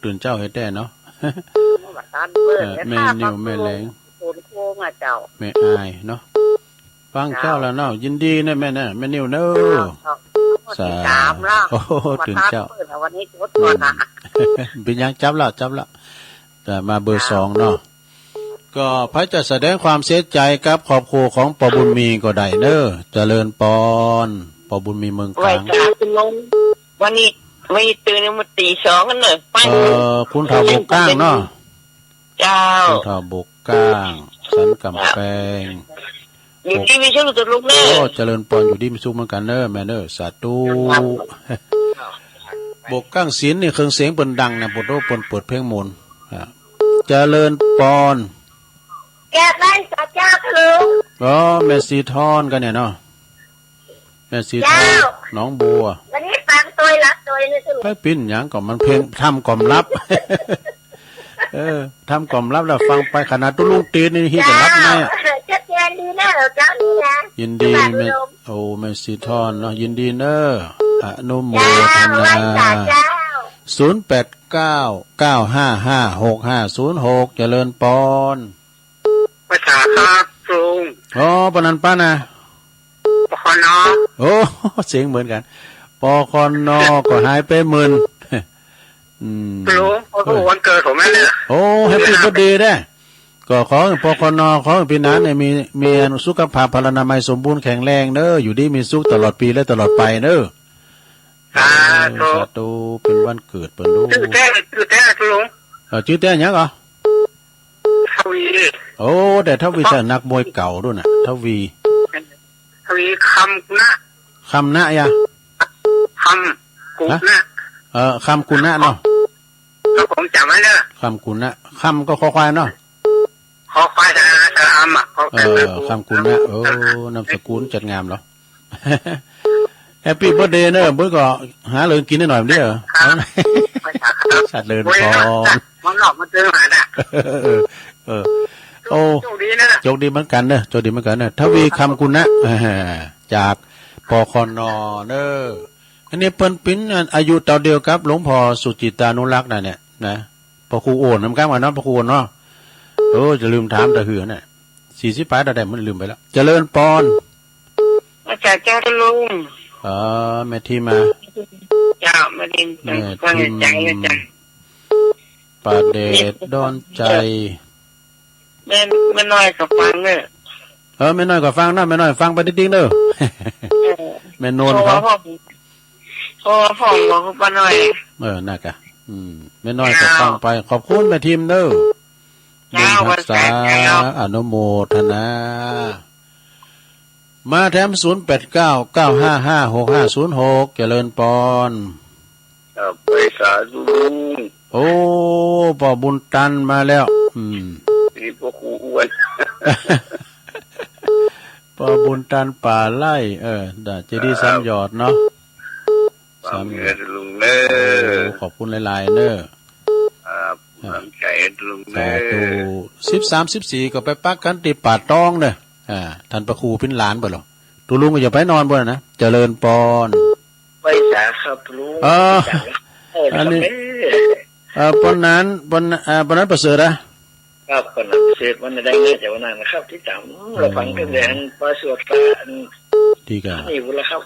Speaker 1: ตื่นเจ้าเฮ็ดได้เนาะ
Speaker 3: ประทัดเปิ้น
Speaker 1: แม่นิ่วแม่แรง
Speaker 3: โคนโค้งอ่ะเจ้า
Speaker 1: แม่อายเนาะฟังเจ้าแล้วเนาะยินดีนะแม่น่ะแม่นิ่วเนอะ
Speaker 3: 3แล้ว
Speaker 1: โอ้ตื่นเจ้า
Speaker 3: วันนี้กดก่อนนะ
Speaker 1: เป็นยังจับละแต่มาเบอร์2เนาะก็พระจะแสดงความเสียใจกับครอบครัวของปบุญมีก็ได้เนอะเจริญปอนปบุญมีเมืองกลาง
Speaker 2: วันนี้ไม่ตื่นมาตี 2กันเลย
Speaker 1: คุณเฒ่าบกก้างเนาะ
Speaker 2: เจ้า
Speaker 1: คุณเฒ่าบกก้างสันกำแพง
Speaker 2: อยู่ที่มีชื่อตัวลูกเนอะ
Speaker 1: เจริญปอนอยู่ที่มีสุขเหมือนกันเนอะแม่เนอะสาธุบกก้างศีลนี่เครื่องเสียงเปิ้นดังนะบ่โตเปิ้นเปิดเพลงมนต์เจริญปอน
Speaker 3: แกได้สาเจ้าลุง
Speaker 1: แม่สีทอนกันเนี่ยเนาะแม่สีทอนน้องบัว
Speaker 3: วันนี้ฟังตัวรับตัวนี่สิ
Speaker 1: ไปปิ้นหยังก็มันเพลงทำกล่อมรับทำกล่อมรับแล้วฟังไปขนาดตุ้ลุงตีนนี่ฮิจะรับแน่
Speaker 3: ชัดเจนดีนะเจ้านี่นะ
Speaker 1: ยินดีแม่แม่สีทอนเนาะยินดีเนอะอนุโมทนา0899556506เจริญปอน
Speaker 2: ภาษาครับลุง
Speaker 1: ปนันป้านะ
Speaker 2: ปคอน
Speaker 1: โอ้เสียงเหมือนกันปคอนก็หายไปหมื่น
Speaker 2: ลุงวันเกิดผมแม่เนี่ย
Speaker 1: แฮปปี้เบิร์ธเดย์ได้ก็ขอปคอนขอพี่นันเนี่ยมีสุขภาพพลานามัยสมบูรณ์แข็งแรงเนอะอยู่ดีมีสุขตลอดปีและตลอดไปเนอะ
Speaker 2: สา
Speaker 1: ธุเป็นวันเกิดเปิ้นดู
Speaker 2: ชื่อแท้ลุง
Speaker 1: ชื่อแท้หยังเหรอ
Speaker 2: ทวี
Speaker 1: แต่ทวีจะนักมวยเก่าด้วยน่ะทวี
Speaker 2: คำ
Speaker 1: นะยะ
Speaker 2: คำกุนะ
Speaker 1: คำกุนะเนาะ
Speaker 2: ก็ผมจำไว้เนอะ
Speaker 1: คำกุนะคำก็คอควายเนาะ
Speaker 2: คอควายสระอำอ่ะ
Speaker 1: คำกุนะนามสกุลจัดงามเหรอแฮปปี้เบิร์ธเดย์เนอะเบิร์ดก็หาเลยกินได้หน่อยมั้ยสัตว์เลินพอ
Speaker 2: มันหลอกมาเจอหาน่ะโชคดีนะ
Speaker 1: โชคดีเหมือนกันเนอะโชคดีเหมือนกันเนอะทวีคำกุนะจากปคนเนอะอันนี้เปิ้นปิ้นอายุเท่าเดียวกับหลวงพ่อสุจิตานุรักษ์น่ะเนี่ยนะพอครูโอนนำกันว่าเนาะพอครูโอนเนาะจะลืมถามตะเหือน่ะ40 ปลายได้มันลืมไปแล้วเจริญปอน
Speaker 2: อาจารย์เจ้าลุง
Speaker 1: แม่ทีมา
Speaker 2: เจ้าแม่ทีมาใจอาจารย์
Speaker 1: ประเดชดอนใจ
Speaker 2: แม่น้อยก็ฟังเนอะ
Speaker 1: แม่น้อยก็ฟังนะแม่น้อยฟังไปจริงๆเด้อแม่โนนเขา
Speaker 2: พ่อบอกป้าน้อย
Speaker 1: น่ากะแม่น้อยก็ฟังไปขอบคุณแม่ทีมเด้อบุญรักษาอนุโมทนา มาแถม0899556506เจริญปอน
Speaker 4: ครับไปสาธุลุง
Speaker 1: โอ้ป่อบุญตันมาแล้ว
Speaker 4: นี่พวกครูอ้วน
Speaker 1: ป่อบุญตันป่าไร่ได้จะดีซ้ำหยอดเนาะ
Speaker 4: ซ้ำหยอดลุงเน้อ
Speaker 1: ขอบคุณหลายๆเน้อ
Speaker 4: ครับน้ำใจลุงเน้
Speaker 1: อ13-14ก็ไปปักกันติป่าตองเน้อท่านประครูพินหลานบ่หรอตูลุงก็อย่าไปนอนบ่นะเจริญปอน
Speaker 4: ไปสาครับลุง
Speaker 1: อันนี้ปนนั้นปนนั้นประเสริฐ
Speaker 4: นะครับปนนั้นประเสริฐวันใดเนี่ยแต่วันนั้นนะครับที่จำเราฟังกันแต่อันประสวดกัน
Speaker 1: ดีกัน
Speaker 4: นี่บุญละครับ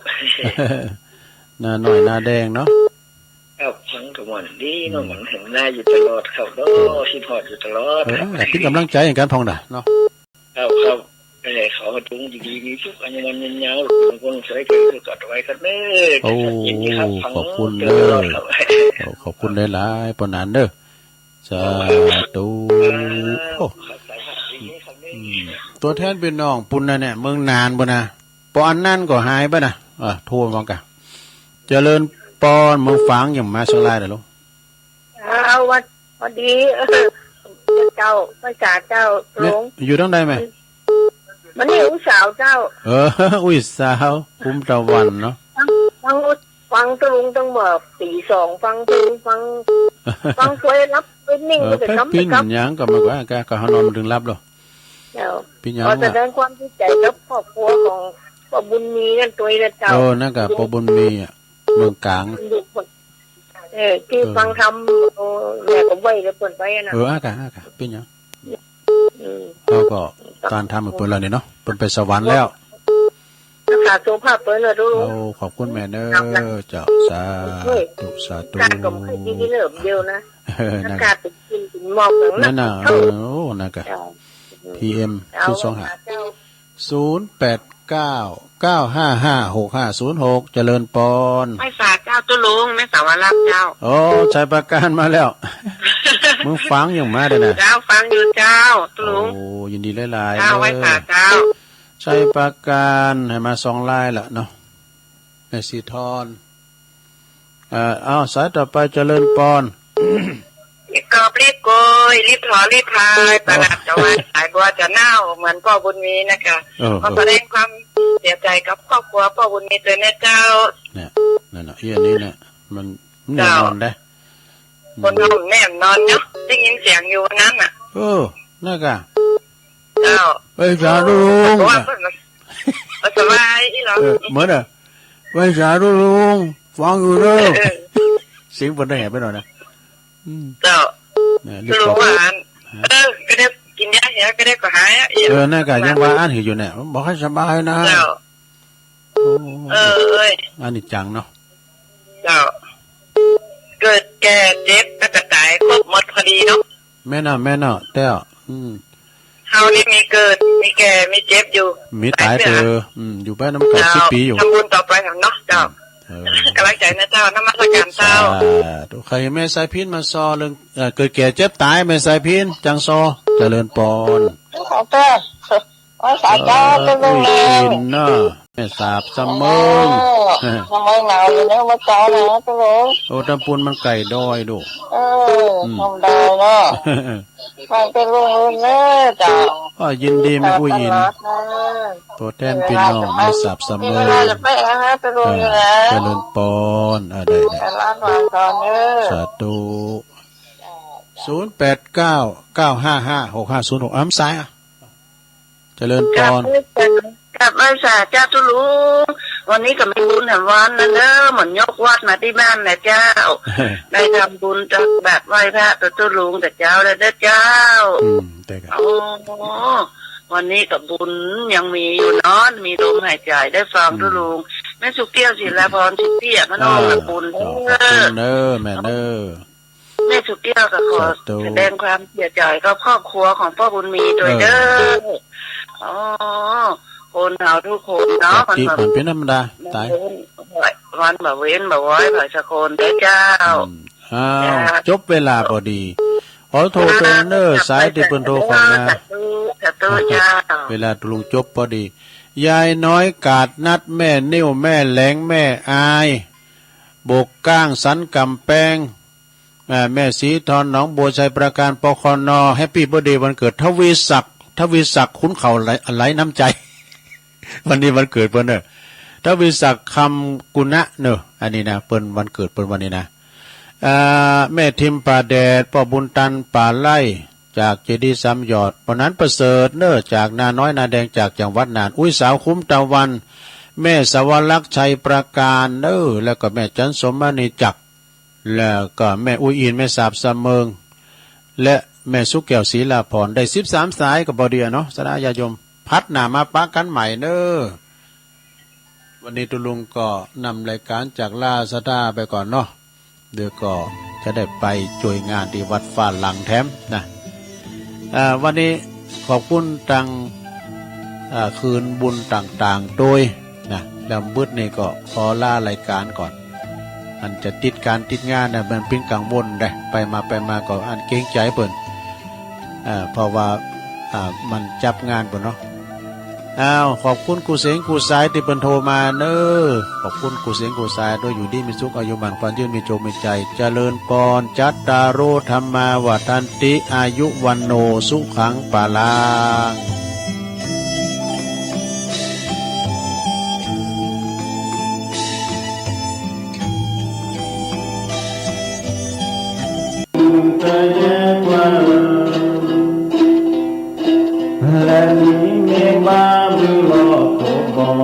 Speaker 1: หน้าหน่อยหน้าแดงเนาะ
Speaker 4: ครับฟังกับมันดีเนาะมันเห็นหน้าอยู่ตลอดครับแล้วคิดฮอดอยู่ตลอด
Speaker 1: ที่กำลังใจในการพองด่ะเนาะ
Speaker 4: ครับเขาจุงดีๆมีทุกอันยังมันยาวๆบางคนใช้กันก็ไว้กันเด้
Speaker 1: อโอ้ขอบคุณเด้อขอบคุณหลายๆปนานเด้อสาธุตัวแทนเป็นน้องปุ่นน่ะเนี่ยเมืองนานบ่นะปอนนั่นก็หายบ่นะโทรมากะเจริญปอนเมืองฝางอย่างมาเชียงรายเด้อลูก
Speaker 3: วันดีเจ้าพระจ่าเจ้าหลวง
Speaker 1: อยู่ตรงใดมั้ย
Speaker 3: มันนี่อุ้ยสาวเจ้า
Speaker 1: อุ้ยสาวคุ้มตะวันเนาะ
Speaker 3: ฟังตรุงตั้งแบบ2ฟังตรุงฟังสวยรับเป็นนิ่งก็จะน้ำ
Speaker 1: ปิ้นยังก็มากว่าก็หานอนถึงรับหรอ
Speaker 3: ปิ้นยังแสดงความดีใจกับครอบครัวของพ่อบุญมีนั่นตัวนั่นเจ้า
Speaker 1: นั่นก็พ่อบุญมีเมืองกลาง
Speaker 3: ที่ฟังทำแม่ก็ไว้แล้วเปิดไว้นะ
Speaker 1: อากะปิ้นยังเขาก็การทำเหมือนเราเนี่ยเนาะเป็นไปสวรรค์แล้ว
Speaker 3: ขาสุภาพเปิดเลยดู
Speaker 1: ขอบคุณแม่เนอเจ้าสาธุ
Speaker 3: การก็ไม่ดีเริ่มเดียวนะการติดกินติดหมอก
Speaker 1: นั่นน่ะน่ะกะ PM คือ0899556506เจริญปอน
Speaker 2: ไม่สาเจ้าตุลุงไม่สาวรับเจ้า
Speaker 1: ชายประการมาแล้วมึงฟังอย่างมาเด้อนะ
Speaker 2: เจ้าฟังอยู่เจ้าตุลุง
Speaker 1: ยินดีหลายๆ
Speaker 2: เจ้าไว้สาเจ้า
Speaker 1: ชายประการให้มา2ลายละเนาะแม่สีทอนสายต่อไปเจริญปอน
Speaker 2: กอบรีบโกยรีบถอรีบพายตลาดจะว่าสายบัวจะเน่าเหมือนพ่อบุญมีนะคะขอแสดงความเสียใจกับครอบครัวพ่อบุญมีตัวแม่เจ้า
Speaker 1: เนี่ยนั่นน่ะนี่น่ะมันแน่นอนได้
Speaker 2: คนนอนแน่นอนเนาะได้ยินเสียงอยู่นั้นน่ะ
Speaker 1: นั่นกะ
Speaker 2: เจ้า
Speaker 1: ไปสาธุลุง
Speaker 2: สบายอีหรอ
Speaker 1: เหมือนไปสาธุลุงฟังอยู่เด้อเสียงคนได้แหบไปหน่อยนะ
Speaker 2: เจ้ารู้ว่าก็ได้กินยาเหี้ยก็ได้ก็หาย
Speaker 1: นั่นกะยังว่าอ่านอยู่เนี่ยบอกให้สบายนะ
Speaker 2: เจ้า
Speaker 1: อันนี้จังเนาะ
Speaker 2: เจ้าเกิดแก่เจ็บแล้วก็ตายครบหมดพอดีเนาะ
Speaker 1: แม่น่ะแต่
Speaker 2: เฮานี่มีเกิดมีแก่มีเจ็บอยู่
Speaker 1: มีตายอยู่บ้านน้ำเก่า10 ปีอยู่
Speaker 2: ทำบุญต่อไปเนาะเจ้ากำลังใจนะเจ้านมัสการเจ้า
Speaker 1: ใครแม่สายพินมาซอเรื่องเกิดแก่เจ็บตายแม่สายพินจังซอเจริญปอน
Speaker 3: ขอเจ้าสายเจ้าเป็นเรื่อง
Speaker 1: น่ะแม่สาบสมเมง
Speaker 3: ทำไมหนาวอยู่เนี่ยมาเจ้านะตัวลุ
Speaker 1: งตำปูนมันไก่ดอยดู
Speaker 3: ทำได้เนาะมันเป็นลุงเนอะเจ้า
Speaker 1: ยินดีไม่ผู้ยินตัวแทนพี่น้องแม่สาบสมเมงเจริญปอนได้สาธุ0899555650อ้ำซ้ายเจริญปอน
Speaker 2: กับอาสาเจ้าตุลุงวันนี้ก็มีบุญแห่งวันนั่นเด้อเหมือนยกวัดมาที่บ้านนะเจ้าได้ทำบุญจากแบบไหว้พระตุลุงแต่เจ้าเลยเด้อเจ้าวันนี้กับบุญยังมีอยู่นอนมีลมหายใจได้ฟังตุลุงแม่สุเกี้ยวศิลาพรชิเตี้ยพระน้องบุญ
Speaker 1: เด้อแม่เด้อ
Speaker 2: แม่สุเกี้ยวก็ขอแสดงความเสียใจกับครอบครัวของพ่อบุญมีโดยเด้อคนเราทุกคนเนาะ
Speaker 1: มันเป็นธรรมดาตาย
Speaker 2: วันแบบเว้นแบบไว้แบบสะโคนได้เจ้า
Speaker 1: จบเวลาพอดีขอโทรไปเนอร์สายที่เป็นโทรของนะเวลาตุลุงจบพอดี ยายน้อยกาดนัดแม่นิ้วแม่แหลงแม่อายบกก้างสันกำแพงแม่สีทอนหนองบัวชัยประการปคนแฮปปี้เบิร์ธเดย์วันเกิดทวีศักดิ์คุ้นเข่าไหลน้ำใจ วันนี้วันเกิดเปิ้นทวีศักดิ์คำกุณะเนอะอันนี้นะเปิ้นวันเกิดเปิ้นวันนี้นะแม่ทิมป่าแดดพ่อบุญตันป่าไล่จากเจดีย์ซ้ำยอดปนั้นประเสริฐเนอะจากนาน้อยนาแดงจากจังหวัดน่านอุ้ยสาวคุ้มตะวันแม่สวรักษ์ชัยประการเนอะแล้วก็แม่จันสมณีจักรแล้วก็แม่อุ้ยอินแม่สาบเสมิงและแม่สุกแก้วศรีลาภรณ์ได้13สายกับบอเดียเนาะสดาญาโยมพัดหนามาปะกันใหม่เนอะวันนี้ตุลุงก็นำรายการจากลาสดาไปก่อนเนาะเดี๋ยวก็จะได้ไปช่วยงานที่วัดฟ้าหลังแถมนะวันนี้ขอบคุณตังคืนบุญต่างๆโดยนะลำบึดนี่ก็ขอลารายการก่อนอันจะติดการติดงานนะมันเป็นกังวลได้ไปมาก็อันเกรงใจเปิ่นเพราะว่ามันจับงานเปิ่นเนาะขอบคุณกูเสียงกูสายที่เปิ่นโทรมาเนอขอบคุณกูเสียงกูสายด้วยอยู่ดีมีสุขอายุมันความยืนมีโจมีใจเจริญปอนจัตตารโอธรรมาวัฏันติอายุวันโนสุขังปาลัง